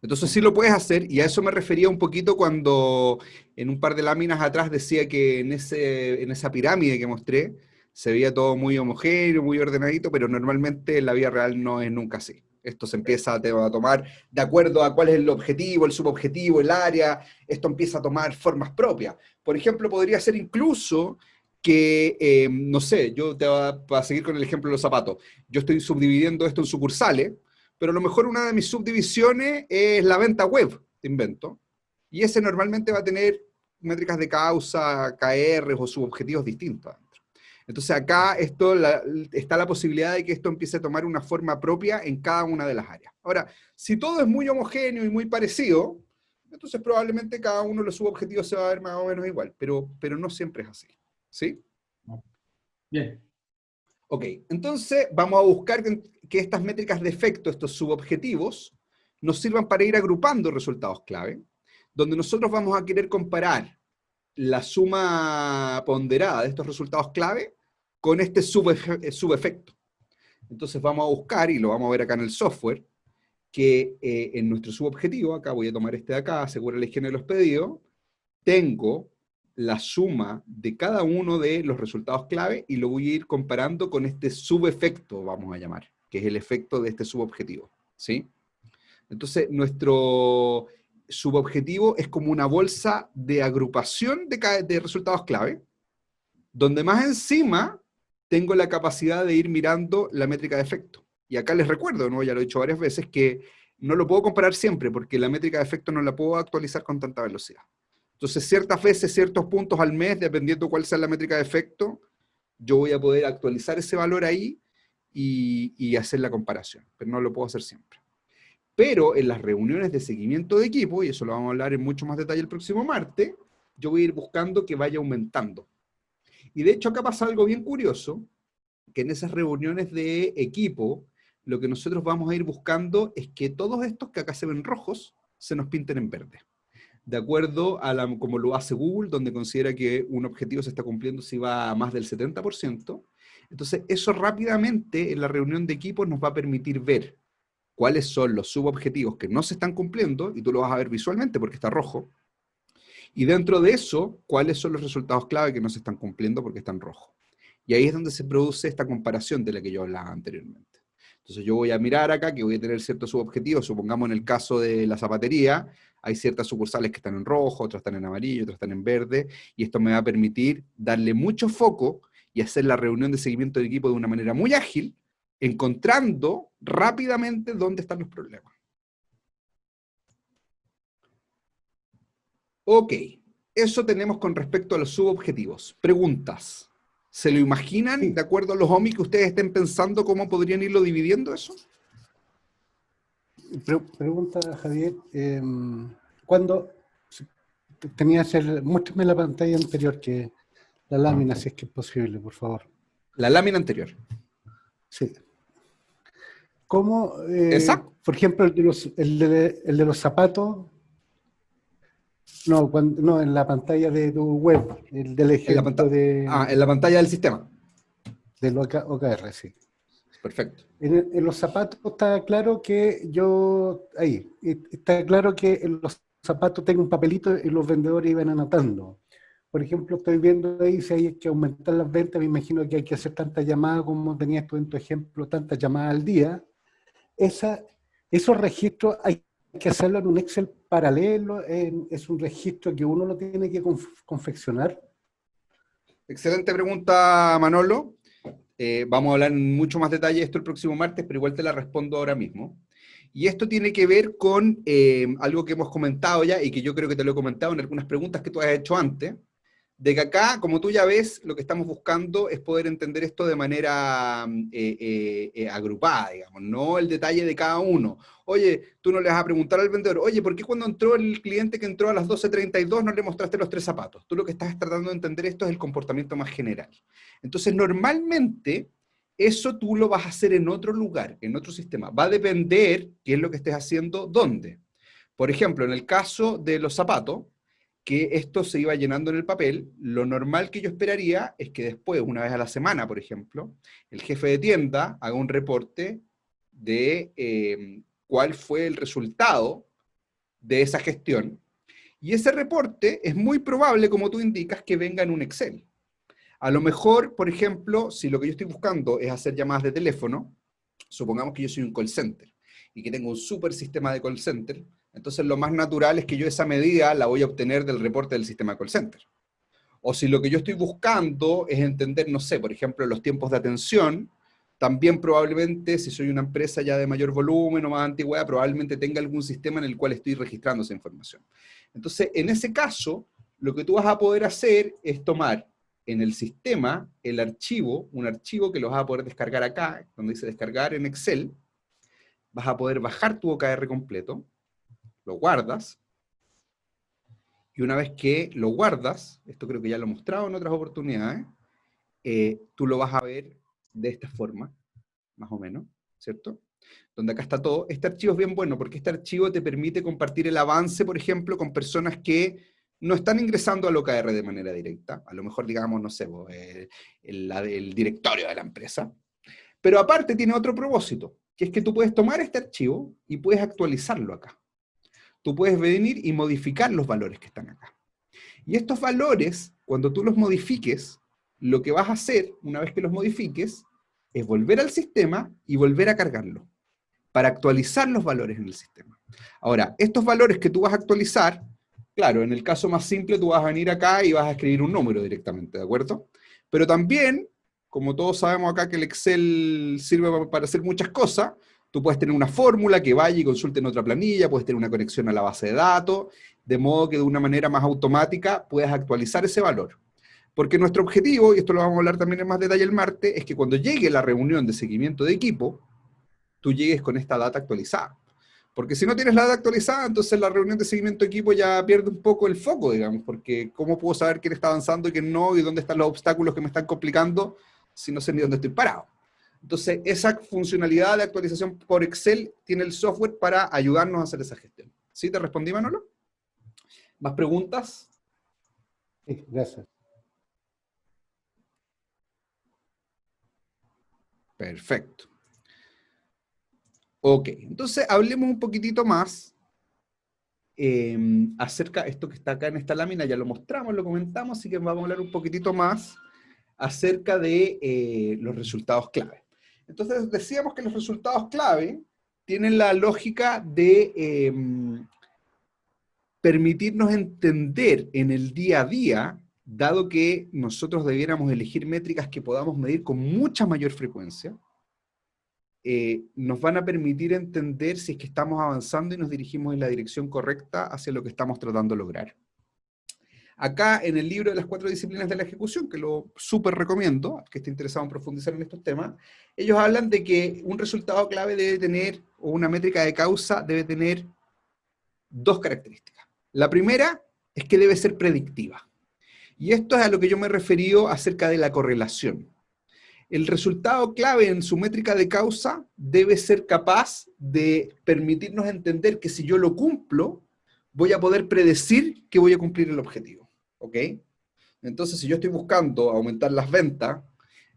Entonces sí lo puedes hacer, y a eso me refería un poquito cuando en un par de láminas atrás decía que en esa pirámide que mostré se veía todo muy homogéneo, muy ordenadito, pero normalmente en la vida real no es nunca así. Esto se empieza a tomar de acuerdo a cuál es el objetivo, el subobjetivo, el área, esto empieza a tomar formas propias. Por ejemplo, podría ser incluso que, no sé, para seguir con el ejemplo de los zapatos, yo estoy subdividiendo esto en sucursales, pero a lo mejor una de mis subdivisiones es la venta web, te invento, y ese normalmente va a tener métricas de causa, KR o subobjetivos distintos. Entonces acá está la posibilidad de que esto empiece a tomar una forma propia en cada una de las áreas. Ahora, si todo es muy homogéneo y muy parecido, entonces probablemente cada uno de los subobjetivos se va a ver más o menos igual, pero no siempre es así. ¿Sí? Bien. Ok, entonces vamos a buscar que estas métricas de efecto, estos subobjetivos, nos sirvan para ir agrupando resultados clave, donde nosotros vamos a querer comparar la suma ponderada de estos resultados clave con este subefecto. Entonces vamos a buscar, y lo vamos a ver acá en el software, que en nuestro subobjetivo, acá voy a tomar este de acá, asegura la higiene de los pedidos, tengo la suma de cada uno de los resultados clave y lo voy a ir comparando con este subefecto, vamos a llamar, que es el efecto de este subobjetivo, ¿sí? Entonces, nuestro subobjetivo es como una bolsa de agrupación de resultados clave, donde más encima tengo la capacidad de ir mirando la métrica de efecto. Y acá les recuerdo, ¿no? Ya lo he dicho varias veces, que no lo puedo comparar siempre, porque la métrica de efecto no la puedo actualizar con tanta velocidad. Entonces, ciertas veces, ciertos puntos al mes, dependiendo cuál sea la métrica de efecto, yo voy a poder actualizar ese valor ahí y hacer la comparación, pero no lo puedo hacer siempre. Pero en las reuniones de seguimiento de equipo, y eso lo vamos a hablar en mucho más detalle el próximo martes, yo voy a ir buscando que vaya aumentando. Y de hecho acá pasa algo bien curioso, que en esas reuniones de equipo, lo que nosotros vamos a ir buscando es que todos estos que acá se ven rojos, se nos pinten en verde. De acuerdo a como lo hace Google, donde considera que un objetivo se está cumpliendo si va a más del 70%. Entonces, eso rápidamente en la reunión de equipo nos va a permitir ver cuáles son los subobjetivos que no se están cumpliendo, y tú lo vas a ver visualmente porque está rojo, y dentro de eso, cuáles son los resultados clave que no se están cumpliendo porque están rojos. Y ahí es donde se produce esta comparación de la que yo hablaba anteriormente. Entonces yo voy a mirar acá que voy a tener ciertos subobjetivos, supongamos en el caso de la zapatería, hay ciertas sucursales que están en rojo, otras están en amarillo, otras están en verde, y esto me va a permitir darle mucho foco y hacer la reunión de seguimiento de equipo de una manera muy ágil, encontrando rápidamente dónde están los problemas. Ok, eso tenemos con respecto a los subobjetivos. Preguntas. ¿Se lo imaginan, de acuerdo a los OMI que ustedes estén pensando, cómo podrían irlo dividiendo eso? Pregunta, Javier, ¿cuándo tenías muéstrame la pantalla anterior, que la lámina, si es que es posible, por favor? La lámina anterior. Sí. ¿Cómo, ¿Esa? por ejemplo, el de los zapatos? No, no, en la pantalla de tu web, el del En la ejemplo en la pantalla del sistema. del OKR, sí. Perfecto. En los zapatos está claro que está claro que en los zapatos tengo un papelito y los vendedores iban anotando. Por ejemplo, estoy viendo ahí si hay que aumentar las ventas, me imagino que hay que hacer tantas llamadas como tenías tú en tu ejemplo, tantas llamadas al día. Esos registros hay que hacerlo en un Excel paralelo, es un registro que uno lo tiene que confeccionar. Excelente pregunta, Manolo. Vamos a hablar en mucho más detalle de esto el próximo martes, pero igual te la respondo ahora mismo. Y esto tiene que ver con algo que hemos comentado ya y que yo creo que te lo he comentado en algunas preguntas que tú has hecho antes, de que acá, como tú ya ves, lo que estamos buscando es poder entender esto de manera agrupada, digamos, no el detalle de cada uno. Oye, tú no le vas a preguntar al vendedor, oye, ¿por qué cuando entró el cliente que entró a las 12:32 no le mostraste los 3 zapatos? Tú lo que estás tratando de entender esto es el comportamiento más general. Entonces, normalmente, eso tú lo vas a hacer en otro lugar, en otro sistema. Va a depender qué es lo que estés haciendo, dónde. Por ejemplo, en el caso de los zapatos, que esto se iba llenando en el papel, lo normal que yo esperaría es que después, una vez a la semana, por ejemplo, el jefe de tienda haga un reporte de cuál fue el resultado de esa gestión. Y ese reporte es muy probable, como tú indicas, que venga en un Excel. A lo mejor, por ejemplo, si lo que yo estoy buscando es hacer llamadas de teléfono, supongamos que yo soy un call center y que tengo un súper sistema de call center, entonces lo más natural es que yo esa medida la voy a obtener del reporte del sistema de call center. O si lo que yo estoy buscando es entender, no sé, por ejemplo, los tiempos de atención, también probablemente, si soy una empresa ya de mayor volumen o más antigüedad, probablemente tenga algún sistema en el cual estoy registrando esa información. Entonces, en ese caso, lo que tú vas a poder hacer es tomar en el sistema el archivo, un archivo que lo vas a poder descargar acá, donde dice descargar en Excel, vas a poder bajar tu OKR completo, lo guardas, y una vez que lo guardas, esto creo que ya lo he mostrado en otras oportunidades, tú lo vas a ver de esta forma, más o menos, ¿cierto? Donde acá está todo. Este archivo es bien bueno porque este archivo te permite compartir el avance, por ejemplo, con personas que no están ingresando al OKR de manera directa. A lo mejor, digamos, no sé, el directorio de la empresa. Pero aparte tiene otro propósito, que es que tú puedes tomar este archivo y puedes actualizarlo acá. Tú puedes venir y modificar los valores que están acá. Y estos valores, cuando tú los modifiques, lo que vas a hacer, una vez que los modifiques, es volver al sistema y volver a cargarlo, para actualizar los valores en el sistema. Ahora, estos valores que tú vas a actualizar, claro, en el caso más simple tú vas a venir acá y vas a escribir un número directamente, ¿de acuerdo? Pero también, como todos sabemos acá que el Excel sirve para hacer muchas cosas, tú puedes tener una fórmula que vaya y consulte en otra planilla, puedes tener una conexión a la base de datos, de modo que de una manera más automática puedas actualizar ese valor. Porque nuestro objetivo, y esto lo vamos a hablar también en más detalle el martes, es que cuando llegue la reunión de seguimiento de equipo, tú llegues con esta data actualizada. Porque si no tienes la data actualizada, entonces la reunión de seguimiento de equipo ya pierde un poco el foco, digamos, porque ¿cómo puedo saber quién está avanzando y quién no, y dónde están los obstáculos que me están complicando si no sé ni dónde estoy parado? Entonces, esa funcionalidad de actualización por Excel tiene el software para ayudarnos a hacer esa gestión. ¿Sí te respondí, Manolo? ¿Más preguntas? Sí, gracias. Perfecto. Ok, entonces hablemos un poquitito más acerca de esto que está acá en esta lámina, ya lo mostramos, lo comentamos, así que vamos a hablar un poquitito más acerca de los resultados clave. Entonces decíamos que los resultados clave tienen la lógica de permitirnos entender en el día a día, dado que nosotros debiéramos elegir métricas que podamos medir con mucha mayor frecuencia, nos van a permitir entender si es que estamos avanzando y nos dirigimos en la dirección correcta hacia lo que estamos tratando de lograr. Acá en el libro de las 4 disciplinas de la ejecución, que lo súper recomiendo, al que esté interesado en profundizar en estos temas, ellos hablan de que un resultado clave debe tener, o una métrica de causa debe tener 2 características. La primera es que debe ser predictiva. Y esto es a lo que yo me he referido acerca de la correlación. El resultado clave en su métrica de causa debe ser capaz de permitirnos entender que si yo lo cumplo, voy a poder predecir que voy a cumplir el objetivo. ¿Ok? Entonces, si yo estoy buscando aumentar las ventas,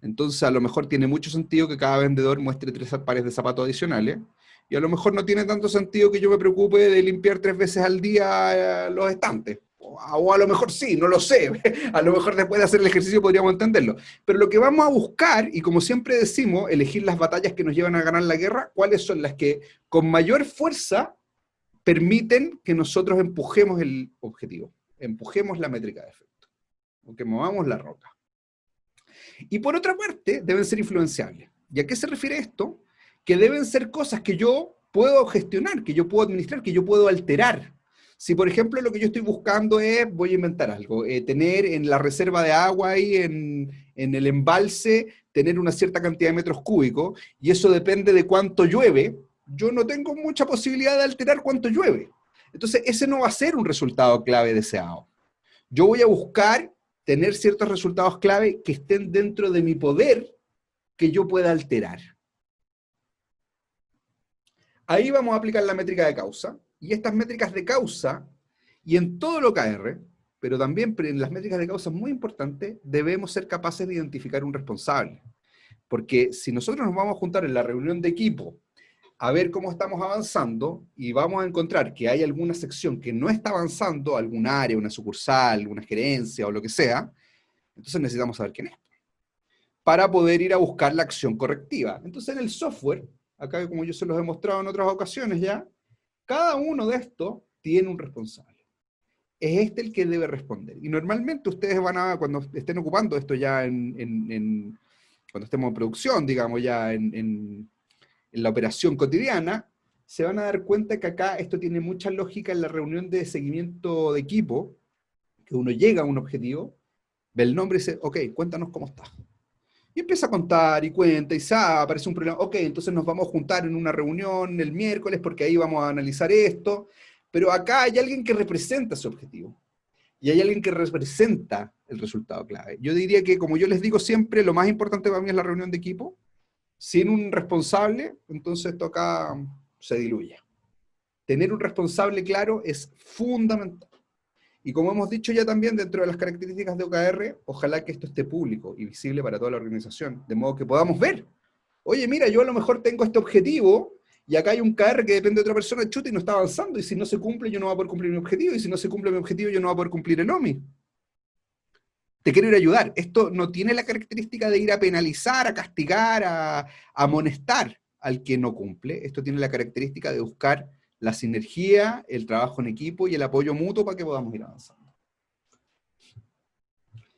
entonces a lo mejor tiene mucho sentido que cada vendedor muestre 3 pares de zapatos adicionales, y a lo mejor no tiene tanto sentido que yo me preocupe de limpiar 3 veces al día los estantes. O a lo mejor sí, no lo sé. A lo mejor después de hacer el ejercicio podríamos entenderlo. Pero lo que vamos a buscar, y como siempre decimos, elegir las batallas que nos llevan a ganar la guerra, cuáles son las que con mayor fuerza permiten que nosotros empujemos el objetivo, empujemos la métrica de efecto, o que movamos la roca. Y por otra parte, deben ser influenciables. ¿Y a qué se refiere esto? Que deben ser cosas que yo puedo gestionar, que yo puedo administrar, que yo puedo alterar. Si, por ejemplo, lo que yo estoy buscando es, voy a inventar algo, tener en la reserva de agua ahí, en el embalse, tener una cierta cantidad de metros cúbicos, y eso depende de cuánto llueve, yo no tengo mucha posibilidad de alterar cuánto llueve. Entonces, ese no va a ser un resultado clave deseado. Yo voy a buscar tener ciertos resultados clave que estén dentro de mi poder, que yo pueda alterar. Ahí vamos a aplicar la métrica de causa, y estas métricas de causa, y en todo lo OKR, pero también en las métricas de causa muy importante, debemos ser capaces de identificar un responsable. Porque si nosotros nos vamos a juntar en la reunión de equipo a ver cómo estamos avanzando, y vamos a encontrar que hay alguna sección que no está avanzando, algún área, una sucursal, una gerencia o lo que sea, entonces necesitamos saber quién es, para poder ir a buscar la acción correctiva. Entonces en el software, acá como yo se los he mostrado en otras ocasiones ya, cada uno de estos tiene un responsable. Es este el que debe responder. Y normalmente ustedes van a, cuando estén ocupando esto ya cuando estemos en producción, digamos ya en la operación cotidiana, se van a dar cuenta que acá esto tiene mucha lógica en la reunión de seguimiento de equipo, que uno llega a un objetivo, ve el nombre y dice, ok, cuéntanos cómo está. Y empieza a contar y cuenta y aparece un problema. Ok, entonces nos vamos a juntar en una reunión el miércoles porque ahí vamos a analizar esto. Pero acá hay alguien que representa ese objetivo. Y hay alguien que representa el resultado clave. Yo diría que, como yo les digo siempre, lo más importante para mí es la reunión de equipo. Sin un responsable, entonces esto acá se diluye. Tener un responsable claro es fundamental. Y como hemos dicho ya también dentro de las características de OKR, ojalá que esto esté público y visible para toda la organización, de modo que podamos ver, oye, mira, yo a lo mejor tengo este objetivo, y acá hay un KR que depende de otra persona, chuta, y no está avanzando, y si no se cumple, yo no voy a poder cumplir mi objetivo, y si no se cumple mi objetivo, yo no voy a poder cumplir el OMI. Te quiero ir a ayudar. Esto no tiene la característica de ir a penalizar, a castigar, a amonestar al que no cumple. Esto tiene la característica de buscar la sinergia, el trabajo en equipo y el apoyo mutuo para que podamos ir avanzando.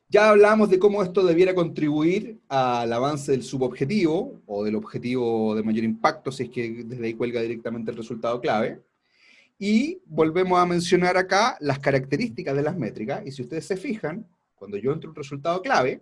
Ya hablamos de cómo esto debiera contribuir al avance del subobjetivo, o del objetivo de mayor impacto, si es que desde ahí cuelga directamente el resultado clave. Y volvemos a mencionar acá las características de las métricas, y si ustedes se fijan, cuando yo entro un resultado clave,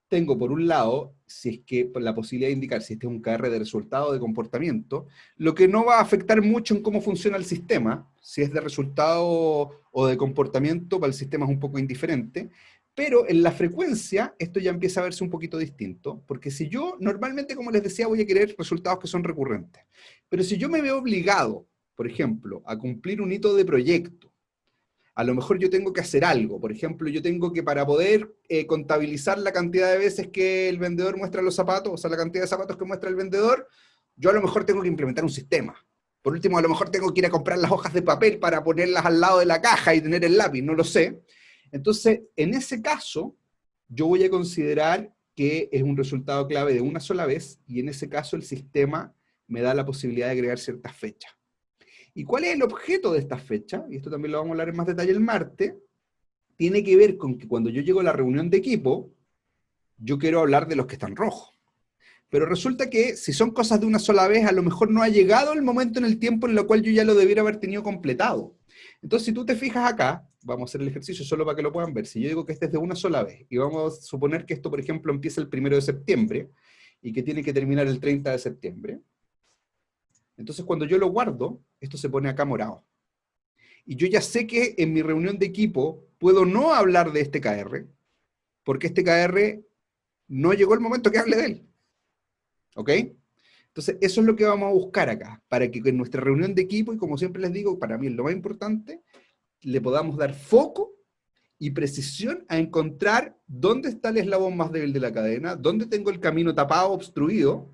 tengo por un lado, si es que la posibilidad de indicar si este es un KR de resultado o de comportamiento, lo que no va a afectar mucho en cómo funciona el sistema. Si es de resultado o de comportamiento, para el sistema es un poco indiferente, pero en la frecuencia esto ya empieza a verse un poquito distinto, porque si yo normalmente, como les decía, voy a querer resultados que son recurrentes, pero si yo me veo obligado, por ejemplo, a cumplir un hito de proyecto, a lo mejor yo tengo que hacer algo. Por ejemplo, yo tengo que, para poder contabilizar la cantidad de veces que el vendedor muestra los zapatos, o sea, la cantidad de zapatos que muestra el vendedor, yo a lo mejor tengo que implementar un sistema. Por último, a lo mejor tengo que ir a comprar las hojas de papel para ponerlas al lado de la caja y tener el lápiz, no lo sé. Entonces, en ese caso, yo voy a considerar que es un resultado clave de una sola vez, y en ese caso el sistema me da la posibilidad de agregar ciertas fechas. ¿Y cuál es el objeto de esta fecha? Y esto también lo vamos a hablar en más detalle el martes. Tiene que ver con que cuando yo llego a la reunión de equipo, yo quiero hablar de los que están rojos. Pero resulta que si son cosas de una sola vez, a lo mejor no ha llegado el momento en el tiempo en el cual yo ya lo debiera haber tenido completado. Entonces, si tú te fijas acá, vamos a hacer el ejercicio solo para que lo puedan ver. Si yo digo que este es de una sola vez, y vamos a suponer que esto, por ejemplo, empieza el 1 de septiembre, y que tiene que terminar el 30 de septiembre, entonces cuando yo lo guardo, esto se pone acá morado. Y yo ya sé que en mi reunión de equipo puedo no hablar de este KR, porque este KR no llegó el momento que hable de él. ¿Ok? Entonces, eso es lo que vamos a buscar acá, para que en nuestra reunión de equipo, y como siempre les digo, para mí es lo más importante, le podamos dar foco y precisión a encontrar dónde está el eslabón más débil de la cadena, dónde tengo el camino tapado, obstruido,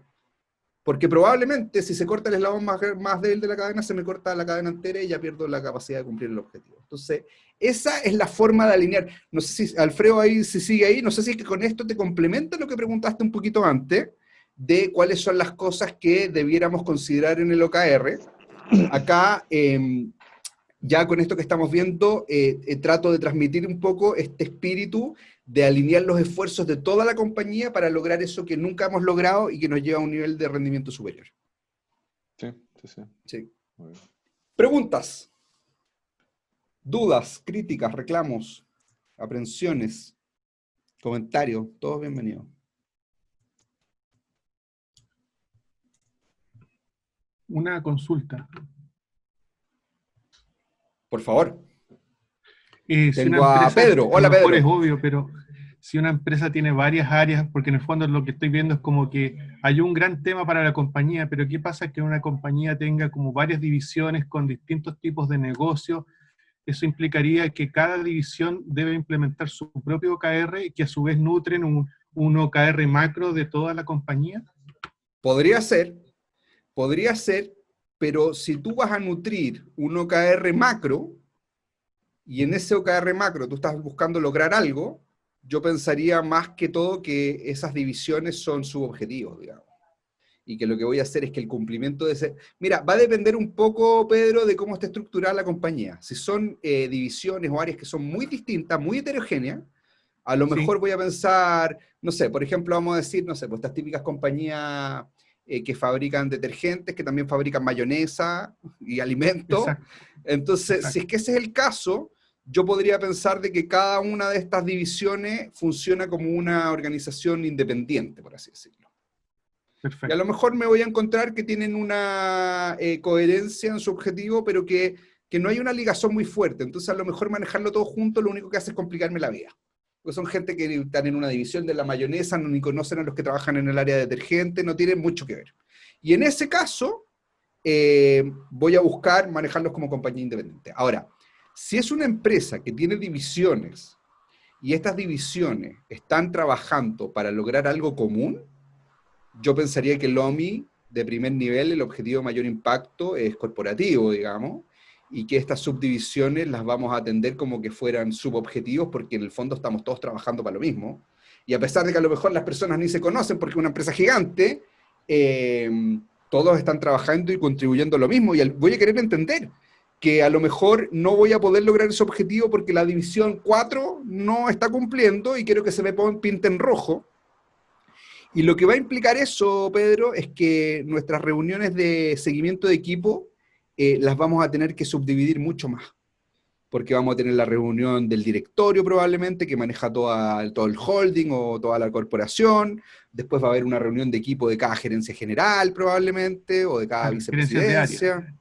porque probablemente si se corta el eslabón más débil de la cadena, se me corta la cadena entera y ya pierdo la capacidad de cumplir el objetivo. Entonces, esa es la forma de alinear. No sé si Alfredo ahí, si sigue ahí, no sé si es que con esto te complementa lo que preguntaste un poquito antes, de cuáles son las cosas que debiéramos considerar en el OKR. Acá, ya con esto que estamos viendo, trato de transmitir un poco este espíritu de alinear los esfuerzos de toda la compañía para lograr eso que nunca hemos logrado y que nos lleva a un nivel de rendimiento superior. Sí, sí, sí. Sí. Muy bien. Preguntas, dudas, críticas, reclamos, aprensiones, comentarios, todos bienvenidos. Una consulta. Por favor. Si Tengo una a empresa, Pedro. Hola, a lo mejor Pedro. es obvio, pero si una empresa tiene varias áreas, porque en el fondo lo que estoy viendo es como que hay un gran tema para la compañía, pero ¿qué pasa que una compañía tenga como varias divisiones con distintos tipos de negocios? Eso implicaría que cada división debe implementar su propio OKR y que a su vez nutren un OKR macro de toda la compañía. Podría ser, pero si tú vas a nutrir un OKR macro, y en ese OKR macro tú estás buscando lograr algo, yo pensaría más que todo que esas divisiones son subobjetivos, digamos. Y que lo que voy a hacer es que el cumplimiento de ese... Mira, va a depender un poco, Pedro, de cómo está estructurada la compañía. Si son divisiones o áreas que son muy distintas, muy heterogéneas, a lo mejor voy a pensar, no sé, por ejemplo, vamos a decir, no sé, pues estas típicas compañías que fabrican detergentes, que también fabrican mayonesa y alimentos. Exacto. Entonces, Exacto. si es que ese es el caso, yo podría pensar de que cada una de estas divisiones funciona como una organización independiente, por así decirlo. Perfecto. Y a lo mejor me voy a encontrar que tienen una coherencia en su objetivo, pero que no hay una ligación muy fuerte. Entonces, a lo mejor manejarlo todo junto lo único que hace es complicarme la vida. Porque son gente que están en una división de la mayonesa, no ni conocen a los que trabajan en el área de detergente, no tienen mucho que ver. Y en ese caso, voy a buscar manejarlos como compañía independiente. Ahora, si es una empresa que tiene divisiones y estas divisiones están trabajando para lograr algo común, yo pensaría que el OMI de primer nivel, el objetivo de mayor impacto es corporativo, digamos, y que estas subdivisiones las vamos a atender como que fueran subobjetivos, porque en el fondo estamos todos trabajando para lo mismo. Y a pesar de que a lo mejor las personas ni se conocen porque es una empresa gigante, todos están trabajando y contribuyendo a lo mismo. Y voy a querer entender que a lo mejor no voy a poder lograr ese objetivo porque la división 4 no está cumpliendo y quiero que se me pinte en rojo. Y lo que va a implicar eso, Pedro, es que nuestras reuniones de seguimiento de equipo las vamos a tener que subdividir mucho más. Porque vamos a tener la reunión del directorio probablemente, que maneja todo el holding o toda la corporación. Después va a haber una reunión de equipo de cada gerencia general probablemente, o de cada vicepresidencia.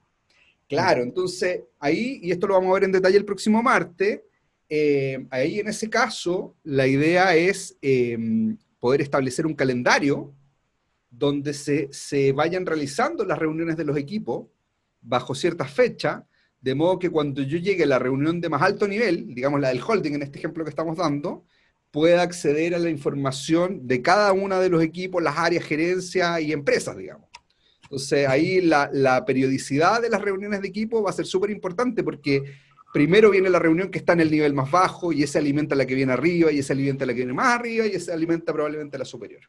Claro, entonces ahí, y esto lo vamos a ver en detalle el próximo martes, ahí en ese caso la idea es poder establecer un calendario donde se vayan realizando las reuniones de los equipos bajo ciertas fechas, de modo que cuando yo llegue a la reunión de más alto nivel, digamos la del holding en este ejemplo que estamos dando, pueda acceder a la información de cada una de los equipos, las áreas, gerencia y empresas, digamos. Entonces ahí la periodicidad de las reuniones de equipo va a ser súper importante porque primero viene la reunión que está en el nivel más bajo y ese alimenta a la que viene arriba y ese alimenta a la que viene más arriba y ese alimenta probablemente a la superior.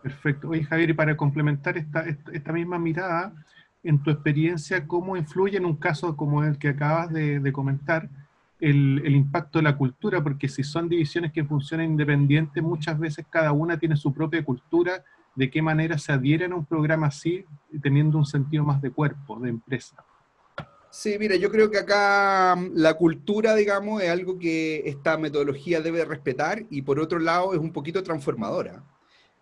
Perfecto. Oye, Javier, y para complementar esta misma mirada, en tu experiencia, ¿cómo influye en un caso como el que acabas de comentar el impacto de la cultura? Porque si son divisiones que funcionan independientes, muchas veces cada una tiene su propia cultura. ¿De qué manera se adhieren a un programa así, teniendo un sentido más de cuerpo, de empresa? Sí, mira, yo creo que acá la cultura, digamos, es algo que esta metodología debe respetar y por otro lado es un poquito transformadora.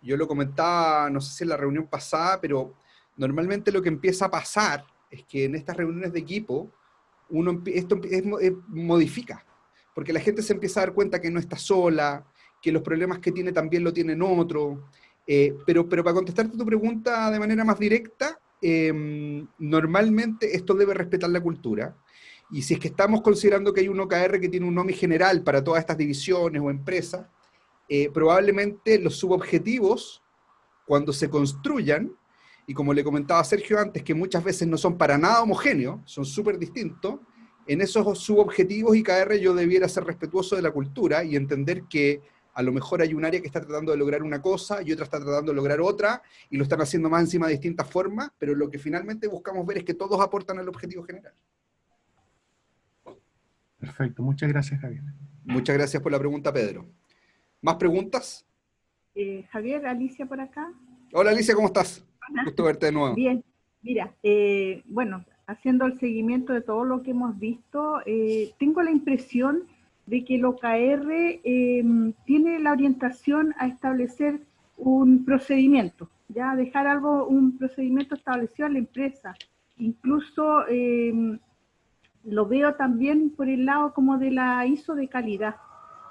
Yo lo comentaba, no sé si en la reunión pasada, pero normalmente lo que empieza a pasar es que en estas reuniones de equipo modifica, porque la gente se empieza a dar cuenta que no está sola, que los problemas que tiene también lo tienen otro. Pero para contestarte tu pregunta de manera más directa, normalmente esto debe respetar la cultura. Y si es que estamos considerando que hay un OKR que tiene un NOMI general para todas estas divisiones o empresas, probablemente los subobjetivos, cuando se construyan, y como le comentaba a Sergio antes, que muchas veces no son para nada homogéneos, son súper distintos, en esos subobjetivos IKR yo debiera ser respetuoso de la cultura y entender que a lo mejor hay un área que está tratando de lograr una cosa y otra está tratando de lograr otra, y lo están haciendo más encima de distintas formas, pero lo que finalmente buscamos ver es que todos aportan al objetivo general. Perfecto, muchas gracias, Javier. Muchas gracias por la pregunta, Pedro. ¿Más preguntas? Javier, Alicia por acá. Hola Alicia, ¿cómo estás? Hola. Gusto verte de nuevo. Bien, mira, bueno, haciendo el seguimiento de todo lo que hemos visto, tengo la impresión de que el OKR tiene la orientación a establecer un procedimiento, ya dejar un procedimiento establecido en la empresa. Incluso lo veo también por el lado como de la ISO de calidad,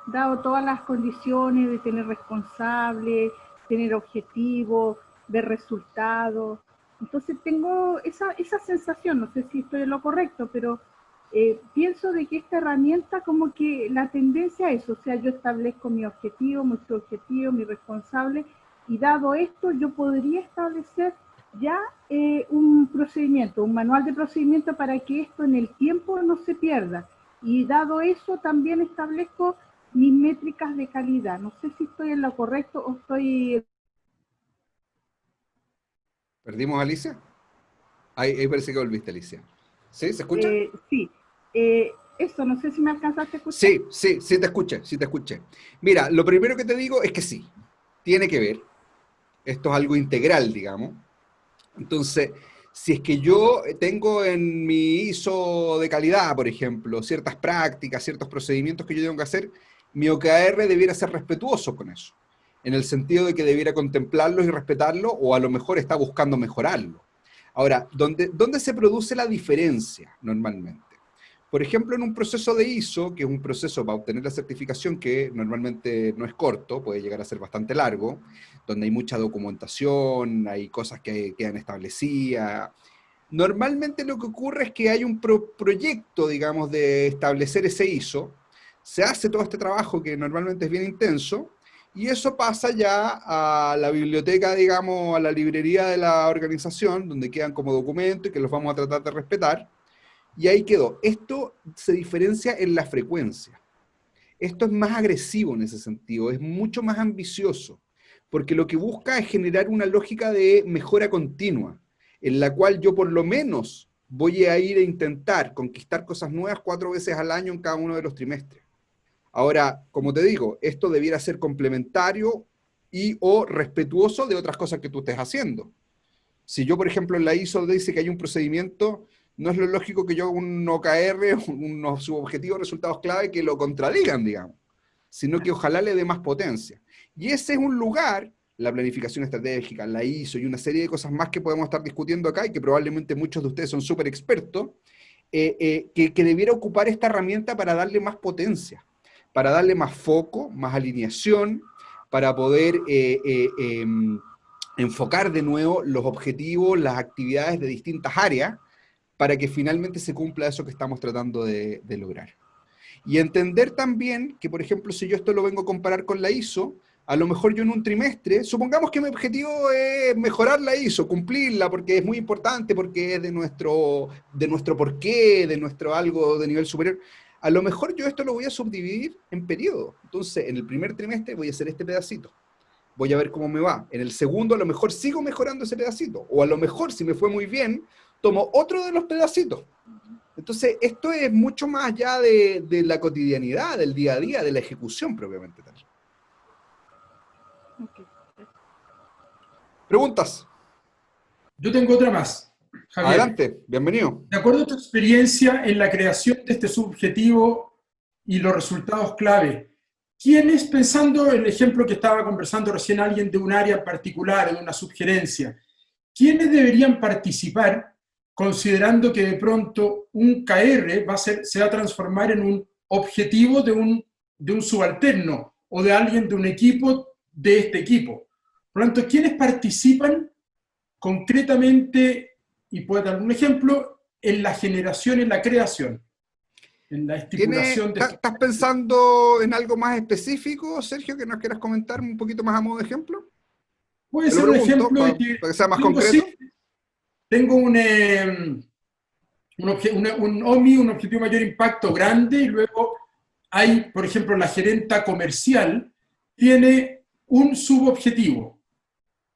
dado todas las condiciones de tener responsable, tener objetivos, ver resultados. Entonces tengo esa sensación, no sé si estoy en lo correcto, pero pienso de que esta herramienta como que la tendencia a eso, o sea, yo establezco mi objetivo, mi responsable, y dado esto yo podría establecer ya un procedimiento, un manual de procedimiento para que esto en el tiempo no se pierda. Y dado eso también establezco mis métricas de calidad. No sé si estoy en lo correcto o estoy... ¿Perdimos a Alicia? Ahí parece que volviste, Alicia. ¿Sí? ¿Se escucha? Sí. Eso, no sé si me alcanzaste a escuchar. Sí te escuché. Mira, lo primero que te digo es que sí, tiene que ver. Esto es algo integral, digamos. Entonces, si es que yo tengo en mi ISO de calidad, por ejemplo, ciertas prácticas, ciertos procedimientos que yo tengo que hacer, mi OKR debiera ser respetuoso con eso, en el sentido de que debiera contemplarlos y respetarlo, o a lo mejor está buscando mejorarlo. Ahora, ¿dónde se produce la diferencia normalmente? Por ejemplo, en un proceso de ISO, que es un proceso para obtener la certificación que normalmente no es corto, puede llegar a ser bastante largo, donde hay mucha documentación, hay cosas que quedan establecidas. Normalmente lo que ocurre es que hay un proyecto, digamos, de establecer ese ISO, se hace todo este trabajo que normalmente es bien intenso, y eso pasa ya a la biblioteca, digamos, a la librería de la organización, donde quedan como documentos y que los vamos a tratar de respetar, y ahí quedó. Esto se diferencia en la frecuencia. Esto es más agresivo en ese sentido, es mucho más ambicioso, porque lo que busca es generar una lógica de mejora continua, en la cual yo por lo menos voy a ir a intentar conquistar cosas nuevas 4 veces al año en cada uno de los trimestres. Ahora, como te digo, esto debiera ser complementario y o respetuoso de otras cosas que tú estés haciendo. Si yo, por ejemplo, en la ISO dice que hay un procedimiento, no es lo lógico que yo un OKR, unos subobjetivos, resultados clave, que lo contradigan, digamos, sino que ojalá le dé más potencia. Y ese es un lugar, la planificación estratégica, la ISO y una serie de cosas más que podemos estar discutiendo acá y que probablemente muchos de ustedes son súper expertos, que debiera ocupar esta herramienta para darle más potencia, para darle más foco, más alineación, para poder enfocar de nuevo los objetivos, las actividades de distintas áreas, para que finalmente se cumpla eso que estamos tratando de lograr. Y entender también que, por ejemplo, si yo esto lo vengo a comparar con la ISO, a lo mejor yo en un trimestre, supongamos que mi objetivo es mejorar la ISO, cumplirla, porque es muy importante, porque es de nuestro porqué, de nuestro algo de nivel superior. A lo mejor yo esto lo voy a subdividir en periodos. Entonces, en el primer trimestre voy a hacer este pedacito. Voy a ver cómo me va. En el segundo a lo mejor sigo mejorando ese pedacito. O a lo mejor, si me fue muy bien, tomo otro de los pedacitos. Entonces, esto es mucho más allá de la cotidianidad, del día a día, de la ejecución propiamente tal. Okay. ¿Preguntas? Yo tengo otra más. Javier, Adelante, bienvenido. de acuerdo a tu experiencia en la creación de este subjetivo y los resultados clave, ¿quiénes, pensando en el ejemplo que estaba conversando recién alguien de un área en particular, de una sugerencia, quiénes deberían participar considerando que de pronto un KR se va a transformar en un objetivo de un subalterno o de alguien de un equipo de este equipo? Por lo tanto, ¿quiénes participan concretamente, y puedo dar un ejemplo, en la generación, en la creación, en la estipulación de estos? ¿Estás pensando en algo más específico, Sergio, que nos quieras comentar un poquito más a modo de ejemplo? Puede Te lo ser un pregunto, ejemplo de para que sea más tengo, concreto. sí, tengo un OMI, un objetivo de mayor impacto grande, y luego hay, por ejemplo, la gerenta comercial tiene un subobjetivo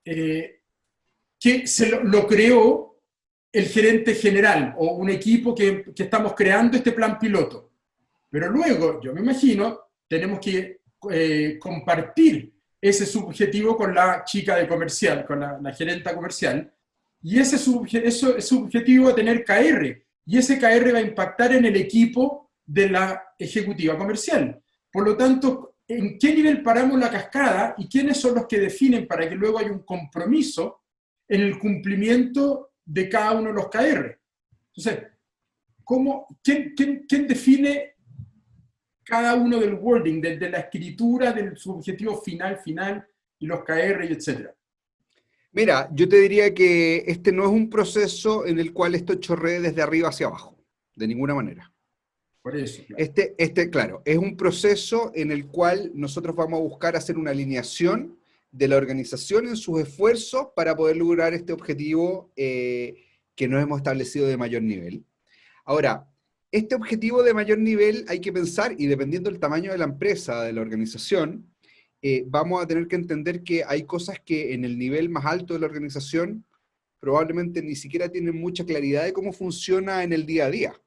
que lo creó el gerente general o un equipo que estamos creando este plan piloto. Pero luego, yo me imagino, tenemos que compartir ese subjetivo con la chica de comercial, con la gerenta comercial, y ese subjetivo va a tener KR, y ese KR va a impactar en el equipo de la ejecutiva comercial. Por lo tanto, ¿en qué nivel paramos la cascada y quiénes son los que definen para que luego haya un compromiso en el cumplimiento de cada uno de los KR? Entonces, ¿quién define cada uno del wording, de la escritura, del subjetivo final, y los KR, y etcétera? Mira, yo te diría que este no es un proceso en el cual esto chorree desde arriba hacia abajo, de ninguna manera. Por eso, claro. Claro, es un proceso en el cual nosotros vamos a buscar hacer una alineación de la organización en sus esfuerzos para poder lograr este objetivo que nos hemos establecido de mayor nivel. Ahora, este objetivo de mayor nivel hay que pensar, y dependiendo del tamaño de la empresa, de la organización, vamos a tener que entender que hay cosas que en el nivel más alto de la organización probablemente ni siquiera tienen mucha claridad de cómo funciona en el día a día.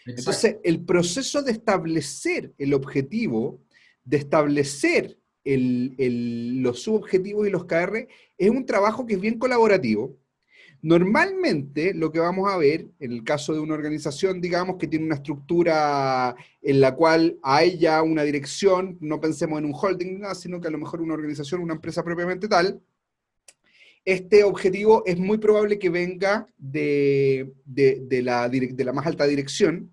Exacto. Entonces, el proceso de establecer el objetivo, de establecer los subobjetivos y los KR, es un trabajo que es bien colaborativo. Normalmente, lo que vamos a ver, en el caso de una organización, digamos, que tiene una estructura en la cual hay ya una dirección, no pensemos en un holding, nada, sino que a lo mejor una organización, una empresa propiamente tal, este objetivo es muy probable que venga de la más alta dirección.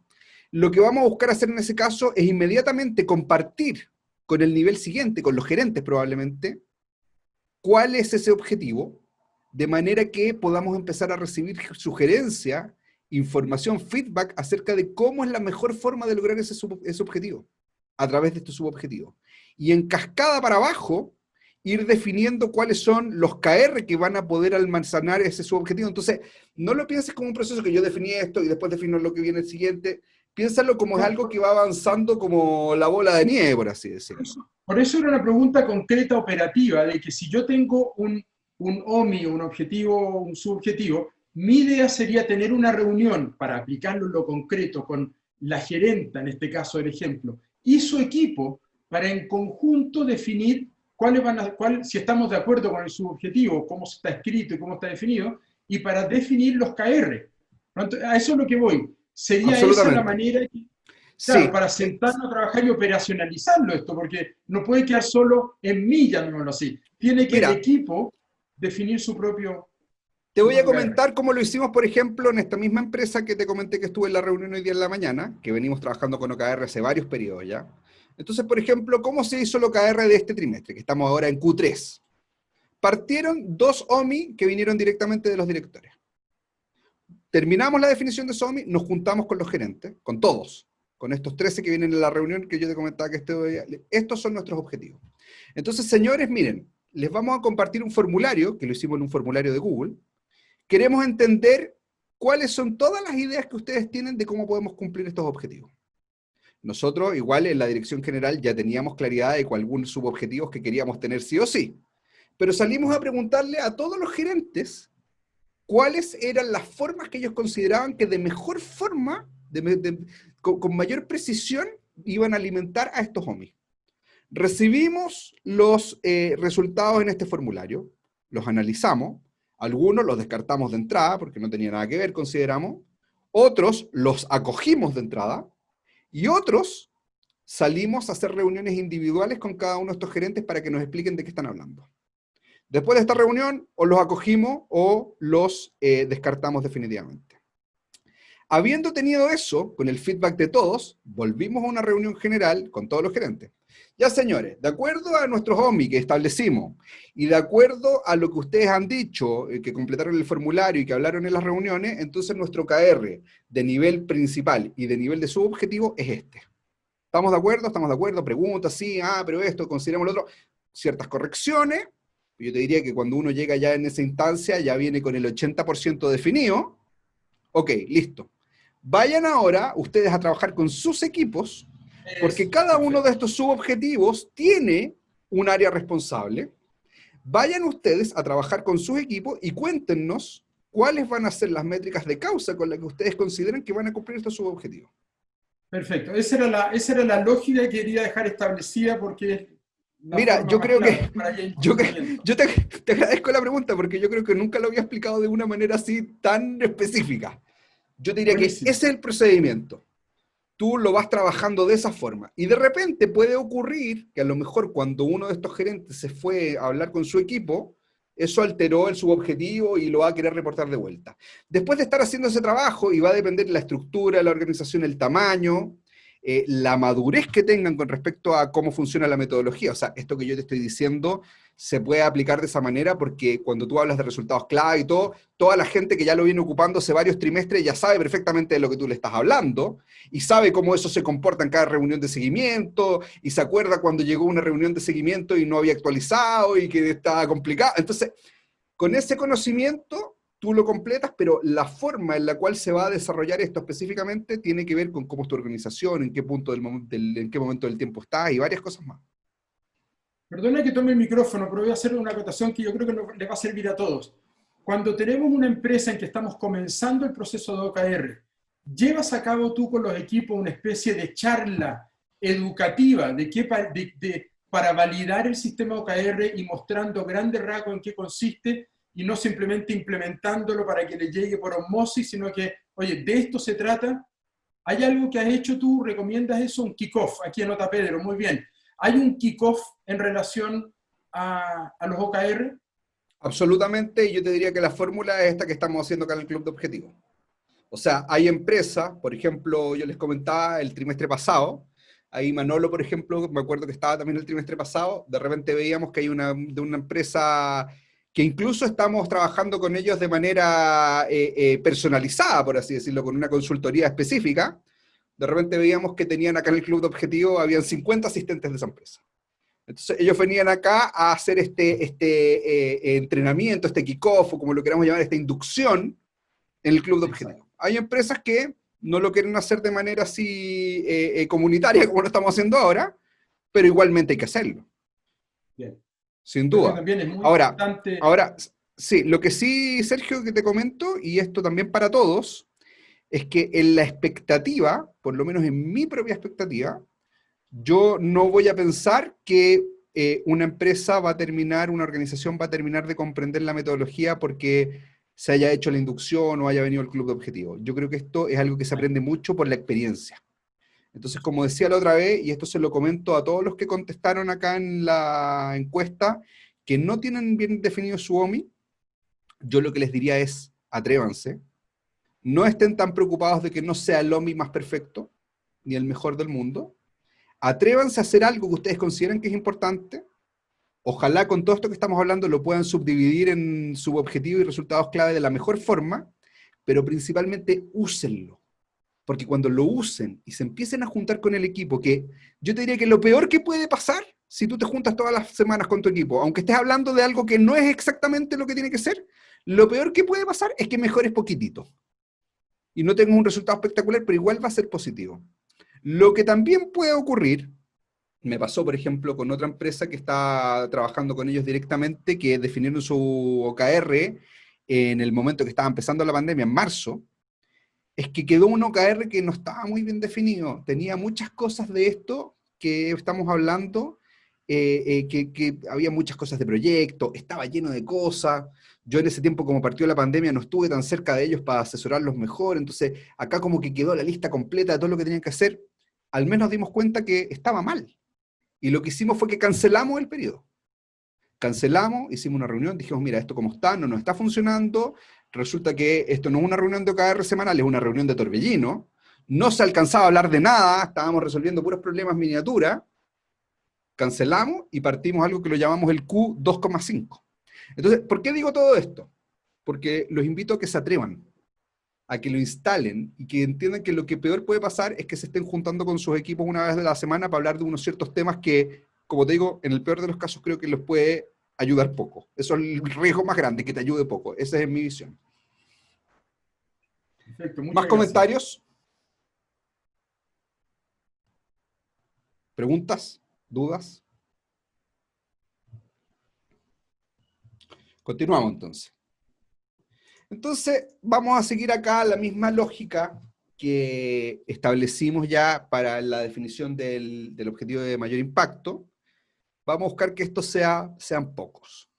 Lo que vamos a buscar hacer en ese caso es inmediatamente compartir con el nivel siguiente, con los gerentes probablemente, cuál es ese objetivo, de manera que podamos empezar a recibir sugerencia, información, feedback acerca de cómo es la mejor forma de lograr ese objetivo, a través de estos subobjetivos. Y en cascada para abajo, ir definiendo cuáles son los KR que van a poder almacenar ese subobjetivo. Entonces, no lo pienses como un proceso que yo definí esto y después defino lo que viene el siguiente. Piénsalo como es algo que va avanzando como la bola de nieve, por así decirlo. Por eso era una pregunta concreta, operativa, de que si yo tengo un OMI, un objetivo, un subobjetivo, mi idea sería tener una reunión para aplicarlo en lo concreto con la gerenta, en este caso del ejemplo, y su equipo, para en conjunto definir si estamos de acuerdo con el subobjetivo, cómo está escrito y cómo está definido, y para definir los KR. A eso es lo que voy. ¿Sería esa la manera? Claro, sí, para sentarnos a trabajar y operacionalizarlo esto, porque no puede quedar solo en mí, llamémoslo así. Tiene que el equipo definir su propio... Te voy a comentar cómo lo hicimos, por ejemplo, en esta misma empresa que te comenté que estuve en la reunión hoy día en la mañana, que venimos trabajando con OKR hace varios periodos ya. Entonces, por ejemplo, ¿cómo se hizo el OKR de este trimestre? Que estamos ahora en Q3. Partieron 2 OMI que vinieron directamente de los directores. Terminamos la definición de esos OMI, nos juntamos con los gerentes, con todos, con estos 13 que vienen en la reunión que yo te comentaba que estos son nuestros objetivos. Entonces, señores, miren, les vamos a compartir un formulario, que lo hicimos en un formulario de Google. Queremos entender cuáles son todas las ideas que ustedes tienen de cómo podemos cumplir estos objetivos. Nosotros, igual en la dirección general, ya teníamos claridad de algunos subobjetivos que queríamos tener sí o sí. Pero salimos a preguntarle a todos los gerentes cuáles eran las formas que ellos consideraban que de mejor forma, con mayor precisión, iban a alimentar a estos OMI. Recibimos los resultados en este formulario, los analizamos, Algunos los descartamos de entrada porque no tenía nada que ver, consideramos. Otros los acogimos de entrada. Y otros salimos a hacer reuniones individuales con cada uno de estos gerentes para que nos expliquen de qué están hablando. Después de esta reunión, o los acogimos o los descartamos definitivamente. Habiendo tenido eso, con el feedback de todos, volvimos a una reunión general con todos los gerentes. Ya, señores, de acuerdo a nuestros OMI que establecimos, y de acuerdo a lo que ustedes han dicho, que completaron el formulario y que hablaron en las reuniones, entonces nuestro KR de nivel principal y de nivel de subobjetivo es este. ¿Estamos de acuerdo? ¿Estamos de acuerdo? Preguntas, sí, pero esto, consideramos lo otro. Ciertas correcciones. Yo te diría que cuando uno llega ya en esa instancia, ya viene con el 80% definido. Ok, listo. Vayan ahora ustedes a trabajar con sus equipos, porque cada uno de estos subobjetivos tiene un área responsable. Vayan ustedes a trabajar con sus equipos y cuéntenos cuáles van a ser las métricas de causa con las que ustedes consideran que van a cumplir estos subobjetivos. Perfecto. Esa era la lógica que quería dejar establecida porque... Mira, yo creo que... Yo te agradezco la pregunta porque yo creo que nunca lo había explicado de una manera así tan específica. Yo te diría Buenísimo. que ese es el procedimiento. Tú lo vas trabajando de esa forma. Y de repente puede ocurrir que a lo mejor cuando uno de estos gerentes se fue a hablar con su equipo, eso alteró el subobjetivo y lo va a querer reportar de vuelta. Después de estar haciendo ese trabajo, y va a depender de la estructura de la organización, el tamaño, la madurez que tengan con respecto a cómo funciona la metodología. O sea, esto que yo te estoy diciendo se puede aplicar de esa manera porque cuando tú hablas de resultados clave y todo, toda la gente que ya lo viene ocupando hace varios trimestres ya sabe perfectamente de lo que tú le estás hablando y sabe cómo eso se comporta en cada reunión de seguimiento y se acuerda cuando llegó una reunión de seguimiento y no había actualizado y que estaba complicado. Entonces, con ese conocimiento tú lo completas, pero la forma en la cual se va a desarrollar esto específicamente tiene que ver con cómo es tu organización, en qué punto en qué momento del tiempo estás y varias cosas más. Perdona que tome el micrófono, pero voy a hacer una acotación que yo creo que le va a servir a todos. Cuando tenemos una empresa en que estamos comenzando el proceso de OKR, ¿llevas a cabo tú con los equipos una especie de charla educativa para validar el sistema OKR y mostrando grandes rasgos en qué consiste y no simplemente implementándolo para que le llegue por osmosis, sino que, oye, de esto se trata? ¿Hay algo que has hecho tú? ¿Recomiendas eso? Un kickoff, aquí anota Pedro, muy bien. ¿Hay un kickoff en relación a los OKR? Absolutamente, y yo te diría que la fórmula es esta que estamos haciendo acá en el Club de Objetivos. O sea, hay empresas, por ejemplo, yo les comentaba el trimestre pasado, ahí Manolo, por ejemplo, me acuerdo que estaba también el trimestre pasado, de repente veíamos que hay una empresa que incluso estamos trabajando con ellos de manera personalizada, por así decirlo, con una consultoría específica. De repente veíamos que tenían acá en el Club de Objetivo, habían 50 asistentes de esa empresa. Entonces ellos venían acá a hacer este entrenamiento, este kickoff, o como lo queramos llamar, esta inducción en el Club de Objetivo. Hay empresas que no lo quieren hacer de manera así comunitaria como lo estamos haciendo ahora, pero igualmente hay que hacerlo. Bien. Sin duda. También es muy importante. Ahora, sí, lo que sí, Sergio, que te comento, y esto también para todos, es que en la expectativa, por lo menos en mi propia expectativa, yo no voy a pensar que una empresa va a terminar, una organización va a terminar de comprender la metodología porque se haya hecho la inducción o haya venido al club de objetivos. Yo creo que esto es algo que se aprende mucho por la experiencia. Entonces, como decía la otra vez, y esto se lo comento a todos los que contestaron acá en la encuesta, que no tienen bien definido su OMI, yo lo que les diría es, atrévanse, no estén tan preocupados de que no sea el OMI más perfecto, ni el mejor del mundo, atrévanse a hacer algo que ustedes consideren que es importante, ojalá con todo esto que estamos hablando lo puedan subdividir en subobjetivo y resultados clave de la mejor forma, pero principalmente úsenlo. Porque cuando lo usen y se empiecen a juntar con el equipo, que yo te diría que lo peor que puede pasar, si tú te juntas todas las semanas con tu equipo, aunque estés hablando de algo que no es exactamente lo que tiene que ser, lo peor que puede pasar es que mejores poquitito. Y no tengas un resultado espectacular, pero igual va a ser positivo. Lo que también puede ocurrir, me pasó por ejemplo con otra empresa que está trabajando con ellos directamente, que definieron su OKR en el momento que estaba empezando la pandemia, en marzo, es que quedó un OKR que no estaba muy bien definido. Tenía muchas cosas de esto que estamos hablando que había muchas cosas de proyecto, estaba lleno de cosas. Yo en ese tiempo, como partió la pandemia, no estuve tan cerca de ellos para asesorarlos mejor, entonces acá como que quedó la lista completa de todo lo que tenían que hacer. Al menos dimos cuenta que estaba mal. Y lo que hicimos fue que cancelamos el periodo. Cancelamos, hicimos una reunión, dijimos, mira, esto como está, no nos está funcionando, resulta que esto no es una reunión de OKR semanal, es una reunión de torbellino, no se alcanzaba a hablar de nada, estábamos resolviendo puros problemas miniatura, cancelamos y partimos algo que lo llamamos el Q2,5. Entonces, ¿por qué digo todo esto? Porque los invito a que se atrevan, a que lo instalen y que entiendan que lo que peor puede pasar es que se estén juntando con sus equipos una vez a la semana para hablar de unos ciertos temas que, como te digo, en el peor de los casos creo que los puede ayudar poco. Eso es el riesgo más grande, que te ayude poco. Esa es mi visión. Perfecto, muchas ¿Más gracias. comentarios? ¿Preguntas? ¿Dudas? Continuamos entonces. Entonces, vamos a seguir acá la misma lógica que establecimos ya para la definición del objetivo de mayor impacto. Vamos a buscar que estos sean pocos.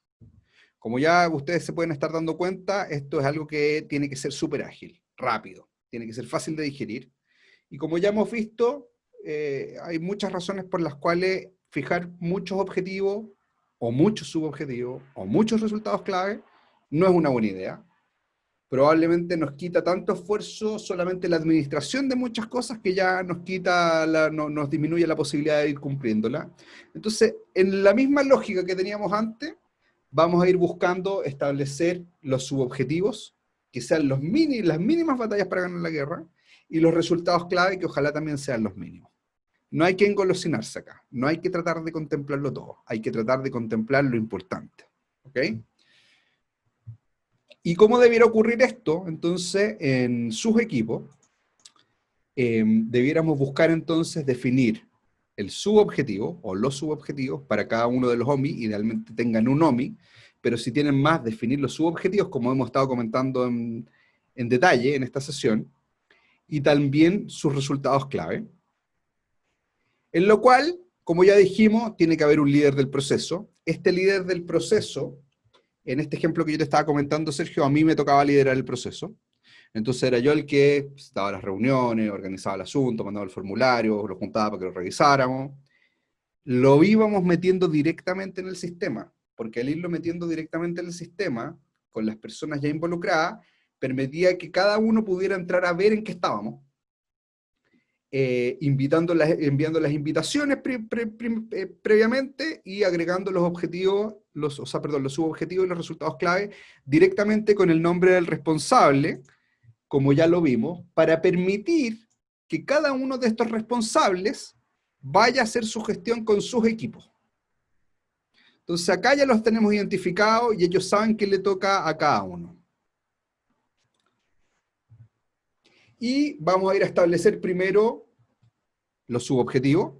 Como ya ustedes se pueden estar dando cuenta, esto es algo que tiene que ser súper ágil, rápido, tiene que ser fácil de digerir. Y como ya hemos visto, hay muchas razones por las cuales fijar muchos objetivos, o muchos subobjetivos, o muchos resultados clave, no es una buena idea. Probablemente nos quita tanto esfuerzo solamente la administración de muchas cosas que ya nos quita, nos disminuye la posibilidad de ir cumpliéndola. Entonces, en la misma lógica que teníamos antes, vamos a ir buscando establecer los subobjetivos, que sean las mínimas batallas para ganar la guerra, y los resultados clave, que ojalá también sean los mínimos. No hay que engolosinarse acá, no hay que tratar de contemplarlo todo, hay que tratar de contemplar lo importante. ¿Ok? ¿Y cómo debiera ocurrir esto? Entonces, en sus equipos, debiéramos buscar entonces definir el subobjetivo o los subobjetivos para cada uno de los OMI, idealmente tengan un OMI, pero si tienen más, definir los subobjetivos, como hemos estado comentando en detalle en esta sesión, y también sus resultados clave. En lo cual, como ya dijimos, tiene que haber un líder del proceso. Este líder del proceso, en este ejemplo que yo te estaba comentando, Sergio, a mí me tocaba liderar el proceso. Entonces era yo el que daba las reuniones, organizaba el asunto, mandaba el formulario, lo juntaba para que lo revisáramos. Lo íbamos metiendo directamente en el sistema, porque al irlo metiendo directamente en el sistema, con las personas ya involucradas, permitía que cada uno pudiera entrar a ver en qué estábamos, enviando las invitaciones previamente y agregando los objetivos, los subobjetivos y los resultados clave directamente con el nombre del responsable, como ya lo vimos, para permitir que cada uno de estos responsables vaya a hacer su gestión con sus equipos. Entonces acá ya los tenemos identificados y ellos saben qué le toca a cada uno. Y vamos a ir a establecer primero los subobjetivos.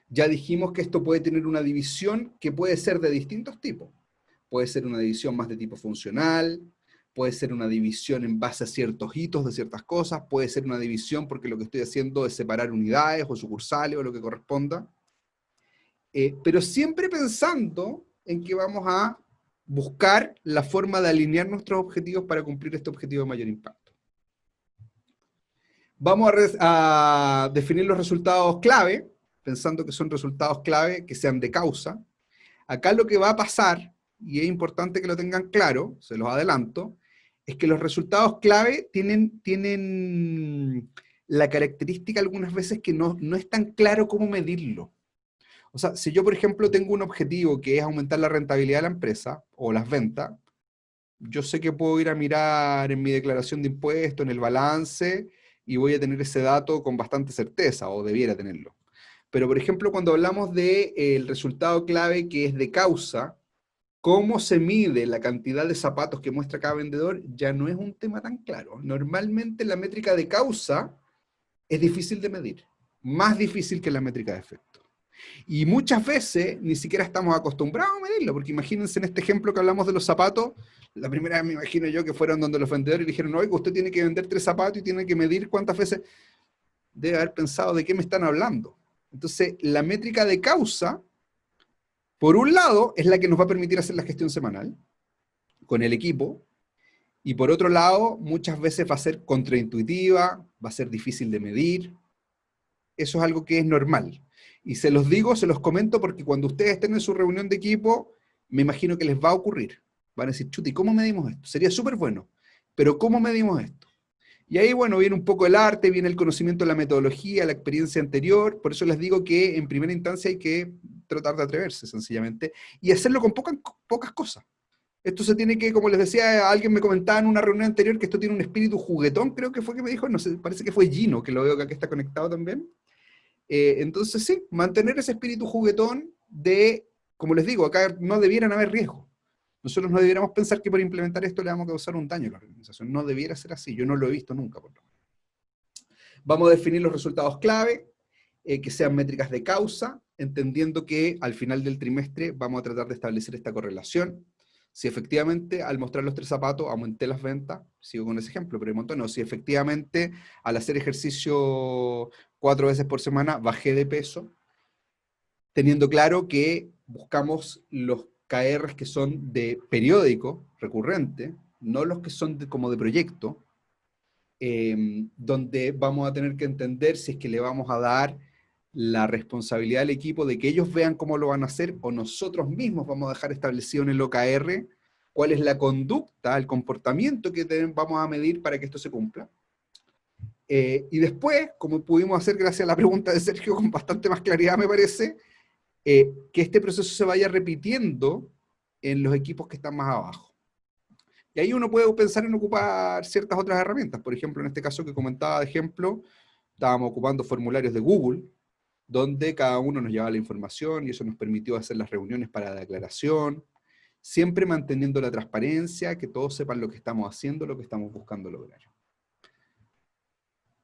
Ya dijimos que esto puede tener una división que puede ser de distintos tipos. Puede ser una división más de tipo funcional, puede ser una división en base a ciertos hitos de ciertas cosas, puede ser una división porque lo que estoy haciendo es separar unidades o sucursales o lo que corresponda. Pero siempre pensando en que vamos a buscar la forma de alinear nuestros objetivos para cumplir este objetivo de mayor impacto. Vamos a definir los resultados clave, pensando que son resultados clave que sean de causa. Acá lo que va a pasar, y es importante que lo tengan claro, se los adelanto, es que los resultados clave tienen la característica algunas veces que no es tan claro cómo medirlo. O sea, si yo, por ejemplo, tengo un objetivo que es aumentar la rentabilidad de la empresa, o las ventas, yo sé que puedo ir a mirar en mi declaración de impuestos, en el balance, y voy a tener ese dato con bastante certeza, o debiera tenerlo. Pero, por ejemplo, cuando hablamos del resultado clave que es de causa, cómo se mide la cantidad de zapatos que muestra cada vendedor, ya no es un tema tan claro. Normalmente la métrica de causa es difícil de medir, más difícil que la métrica de efecto. Y muchas veces ni siquiera estamos acostumbrados a medirlo, porque imagínense en este ejemplo que hablamos de los zapatos, la primera vez me imagino yo que fueron donde los vendedores le dijeron, oiga, usted tiene que vender 3 zapatos y tiene que medir cuántas veces. Debe haber pensado de qué me están hablando. Entonces, la métrica de causa Por un lado, es la que nos va a permitir hacer la gestión semanal con el equipo, y por otro lado, muchas veces va a ser contraintuitiva, va a ser difícil de medir. Eso es algo que es normal. Y se los digo, se los comento, porque cuando ustedes estén en su reunión de equipo, me imagino que les va a ocurrir. Van a decir, chuti, ¿cómo medimos esto? Sería súper bueno, pero ¿cómo medimos esto? Y ahí, bueno, viene un poco el arte, viene el conocimiento de la metodología, la experiencia anterior. Por eso les digo que en primera instancia hay que tratar de atreverse, sencillamente, y hacerlo con pocas cosas. Esto se tiene que, como les decía, alguien me comentaba en una reunión anterior que esto tiene un espíritu juguetón, creo que fue que me dijo, no sé, parece que fue Gino, que lo veo que aquí está conectado también. Entonces sí, mantener ese espíritu juguetón de, como les digo, acá no debieran haber riesgos. Nosotros no debiéramos pensar que por implementar esto le vamos a causar un daño a la organización. No debiera ser así, yo no lo he visto nunca, por lo menos. Vamos a definir los resultados clave, que sean métricas de causa, entendiendo que al final del trimestre vamos a tratar de establecer esta correlación. Si efectivamente al mostrar los 3 zapatos aumenté las ventas, sigo con ese ejemplo, pero hay un montón, no. Si efectivamente al hacer ejercicio 4 veces por semana bajé de peso, teniendo claro que buscamos los KRs que son de periódico, recurrente, no los que son como de proyecto, donde vamos a tener que entender si es que le vamos a dar la responsabilidad al equipo de que ellos vean cómo lo van a hacer, o nosotros mismos vamos a dejar establecido en el OKR cuál es la conducta, el comportamiento que vamos a medir para que esto se cumpla. Y después, como pudimos hacer gracias a la pregunta de Sergio con bastante más claridad, me parece, que este proceso se vaya repitiendo en los equipos que están más abajo. Y ahí uno puede pensar en ocupar ciertas otras herramientas. Por ejemplo, en este caso que comentaba de ejemplo, estábamos ocupando formularios de Google, donde cada uno nos llevaba la información y eso nos permitió hacer las reuniones para la declaración, siempre manteniendo la transparencia, que todos sepan lo que estamos haciendo, lo que estamos buscando lograr.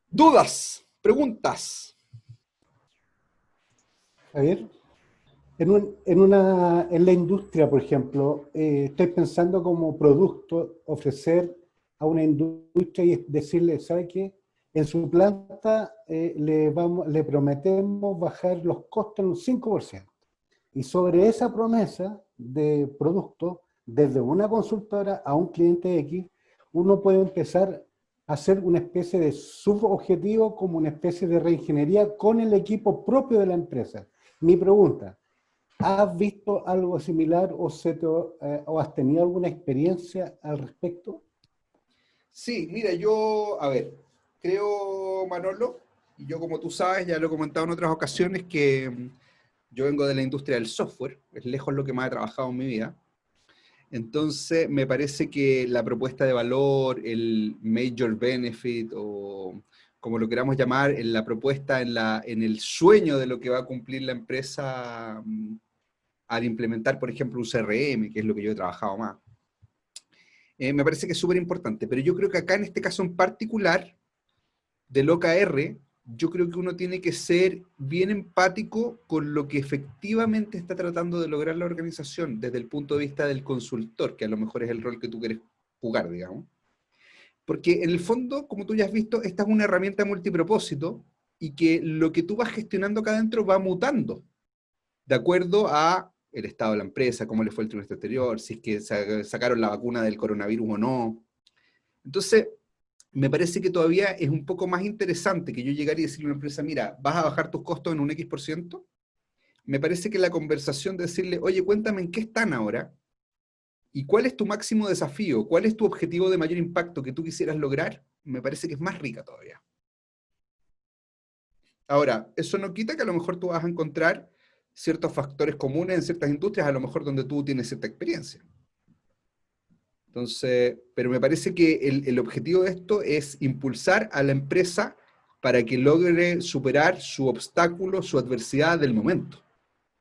¿Dudas? ¿Preguntas? Javier, en la industria, por ejemplo, estoy pensando como producto ofrecer a una industria y decirle, ¿sabe qué? En su planta le prometemos bajar los costos en un 5%. Y sobre esa promesa de producto, desde una consultora a un cliente X, uno puede empezar a hacer una especie de subobjetivo, como una especie de reingeniería con el equipo propio de la empresa. Mi pregunta, ¿has visto algo similar o has tenido alguna experiencia al respecto? Sí, mira, creo, Manolo, y yo como tú sabes, ya lo he comentado en otras ocasiones, que yo vengo de la industria del software, es lejos lo que más he trabajado en mi vida. Entonces, me parece que la propuesta de valor, el major benefit, o como lo queramos llamar, en la propuesta, en el sueño de lo que va a cumplir la empresa al implementar, por ejemplo, un CRM, que es lo que yo he trabajado más, me parece que es súper importante. Pero yo creo que acá, en este caso en particular, del OKR, yo creo que uno tiene que ser bien empático con lo que efectivamente está tratando de lograr la organización desde el punto de vista del consultor, que a lo mejor es el rol que tú quieres jugar, digamos. Porque en el fondo, como tú ya has visto, esta es una herramienta multipropósito y que lo que tú vas gestionando acá adentro va mutando de acuerdo a el estado de la empresa, cómo le fue el trimestre anterior, si es que sacaron la vacuna del coronavirus o no. Entonces, me parece que todavía es un poco más interesante que yo llegara y decirle a una empresa, mira, ¿vas a bajar tus costos en un X%? Me parece que la conversación de decirle, oye, cuéntame en qué están ahora, y cuál es tu máximo desafío, cuál es tu objetivo de mayor impacto que tú quisieras lograr, me parece que es más rica todavía. Ahora, eso no quita que a lo mejor tú vas a encontrar ciertos factores comunes en ciertas industrias, a lo mejor donde tú tienes cierta experiencia. Entonces, pero me parece que el objetivo de esto es impulsar a la empresa para que logre superar su obstáculo, su adversidad del momento.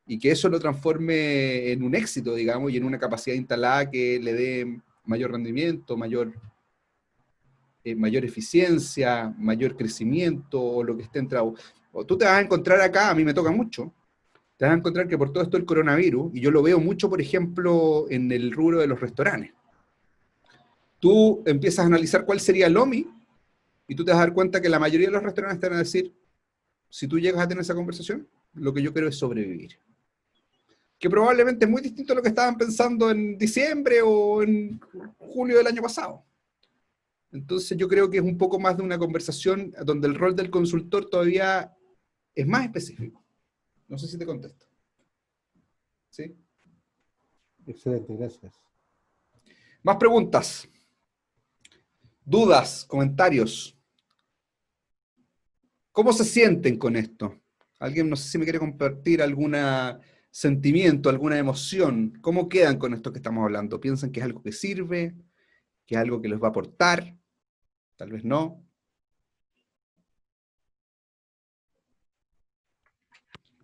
Y que eso lo transforme en un éxito, digamos, y en una capacidad instalada que le dé mayor rendimiento, mayor eficiencia, mayor crecimiento, o lo que esté entrado. O tú te vas a encontrar acá, a mí me toca mucho, te vas a encontrar que por todo esto el coronavirus, y yo lo veo mucho, por ejemplo, en el rubro de los restaurantes. Tú empiezas a analizar cuál sería el OMI, y tú te vas a dar cuenta que la mayoría de los restaurantes te van a decir, si tú llegas a tener esa conversación, lo que yo quiero es sobrevivir. que probablemente es muy distinto a lo que estaban pensando en diciembre o en julio del año pasado. Entonces yo creo que es un poco más de una conversación donde el rol del consultor todavía es más específico. No sé si te contesto. ¿Sí? Excelente, gracias. Más preguntas, dudas, comentarios. ¿Cómo se sienten con esto? Alguien, no sé si me quiere compartir algún sentimiento, alguna emoción. ¿Cómo quedan con esto que estamos hablando? ¿Piensan que es algo que sirve? ¿Que es algo que les va a aportar? Tal vez no.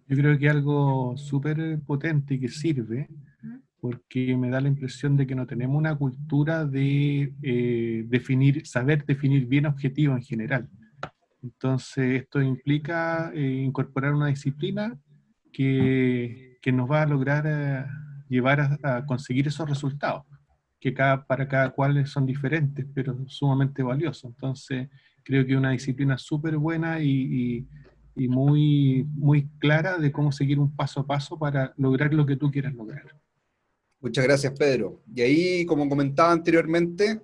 Yo creo que algo súper potente y que sirve, porque me da la impresión de que no tenemos una cultura de saber definir bien objetivos en general. Entonces, esto implica incorporar una disciplina que nos va a lograr llevar a conseguir esos resultados, que para cada cual son diferentes, pero sumamente valiosos. Entonces, creo que es una disciplina súper buena y muy, muy clara de cómo seguir un paso a paso para lograr lo que tú quieras lograr. Muchas gracias, Pedro. Y ahí, como comentaba anteriormente,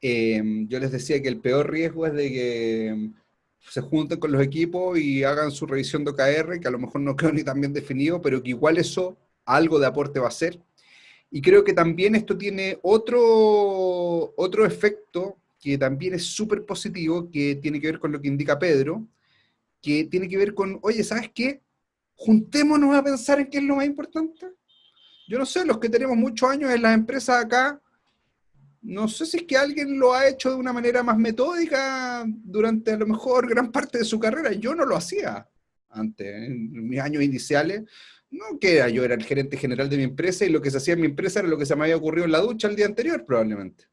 yo les decía que el peor riesgo es de que se junten con los equipos y hagan su revisión de OKR, que a lo mejor no quedó ni tan bien definido, pero que igual eso algo de aporte va a ser. Y creo que también esto tiene otro efecto que también es súper positivo, que tiene que ver con lo que indica Pedro, que tiene que ver con, oye, ¿sabes qué? Juntémonos a pensar en qué es lo más importante. Yo no sé, los que tenemos muchos años en las empresas acá, no sé si es que alguien lo ha hecho de una manera más metódica durante a lo mejor gran parte de su carrera. Yo no lo hacía antes, en mis años iniciales. No que yo era el gerente general de mi empresa y lo que se hacía en mi empresa era lo que se me había ocurrido en la ducha el día anterior, probablemente.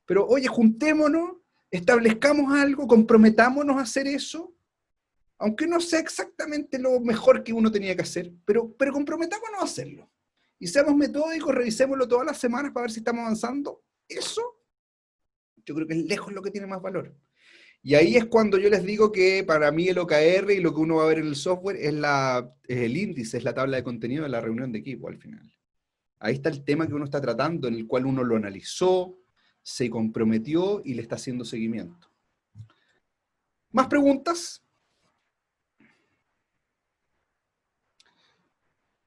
Pero oye, juntémonos, establezcamos algo, comprometámonos a hacer eso, aunque no sea exactamente lo mejor que uno tenía que hacer, pero comprometámonos a hacerlo. Y seamos metódicos, revisémoslo todas las semanas para ver si estamos avanzando. Eso, yo creo que es lejos lo que tiene más valor. Y ahí es cuando yo les digo que para mí el OKR y lo que uno va a ver en el software es el índice, es la tabla de contenido de la reunión de equipo al final. Ahí está el tema que uno está tratando, en el cual uno lo analizó, se comprometió y le está haciendo seguimiento. ¿Más preguntas?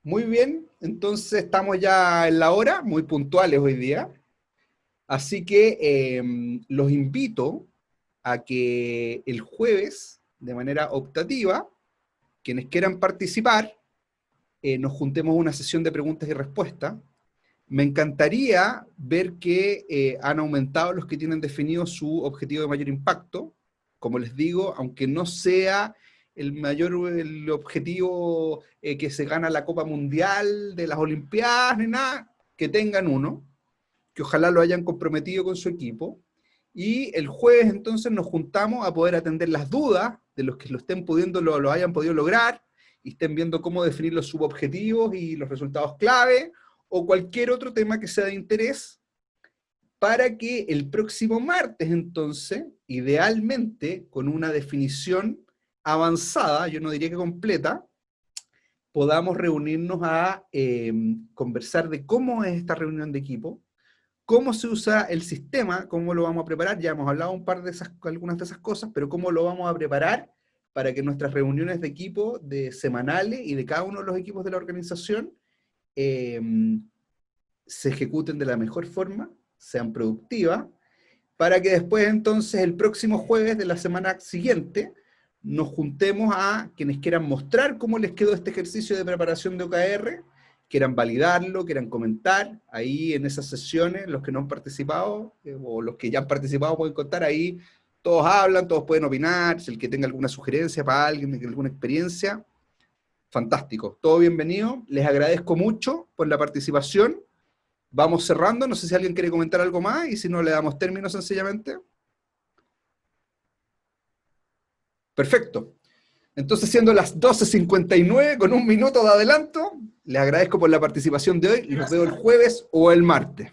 Muy bien, entonces estamos ya en la hora, muy puntuales hoy día. Así que los invito a que el jueves, de manera optativa, quienes quieran participar, nos juntemos una sesión de preguntas y respuestas. Me encantaría ver que han aumentado los que tienen definido su objetivo de mayor impacto. Como les digo, aunque no sea el objetivo que se gana la Copa Mundial, de las Olimpiadas, ni nada, que tengan uno, que ojalá lo hayan comprometido con su equipo. Y el jueves entonces nos juntamos a poder atender las dudas de los que lo estén pudiendo, lo hayan podido lograr, y estén viendo cómo definir los subobjetivos y los resultados clave, o cualquier otro tema que sea de interés, para que el próximo martes entonces, idealmente, con una definición avanzada, yo no diría que completa, podamos reunirnos a conversar de cómo es esta reunión de equipo, cómo se usa el sistema, cómo lo vamos a preparar. Ya hemos hablado algunas de esas cosas, pero cómo lo vamos a preparar para que nuestras reuniones de equipo, semanales y de cada uno de los equipos de la organización, se ejecuten de la mejor forma, sean productivas, para que después entonces el próximo jueves de la semana siguiente nos juntemos a quienes quieran mostrar cómo les quedó este ejercicio de preparación de OKR, quieran validarlo, quieran comentar, ahí en esas sesiones, los que no han participado, o los que ya han participado pueden contar, ahí todos hablan, todos pueden opinar, si el que tenga alguna sugerencia para alguien, alguna experiencia, fantástico, todo bienvenido, les agradezco mucho por la participación, vamos cerrando, no sé si alguien quiere comentar algo más, y si no le damos término sencillamente. Perfecto. Entonces, siendo las 12:59, con un minuto de adelanto, les agradezco por la participación de hoy y los veo el jueves o el martes.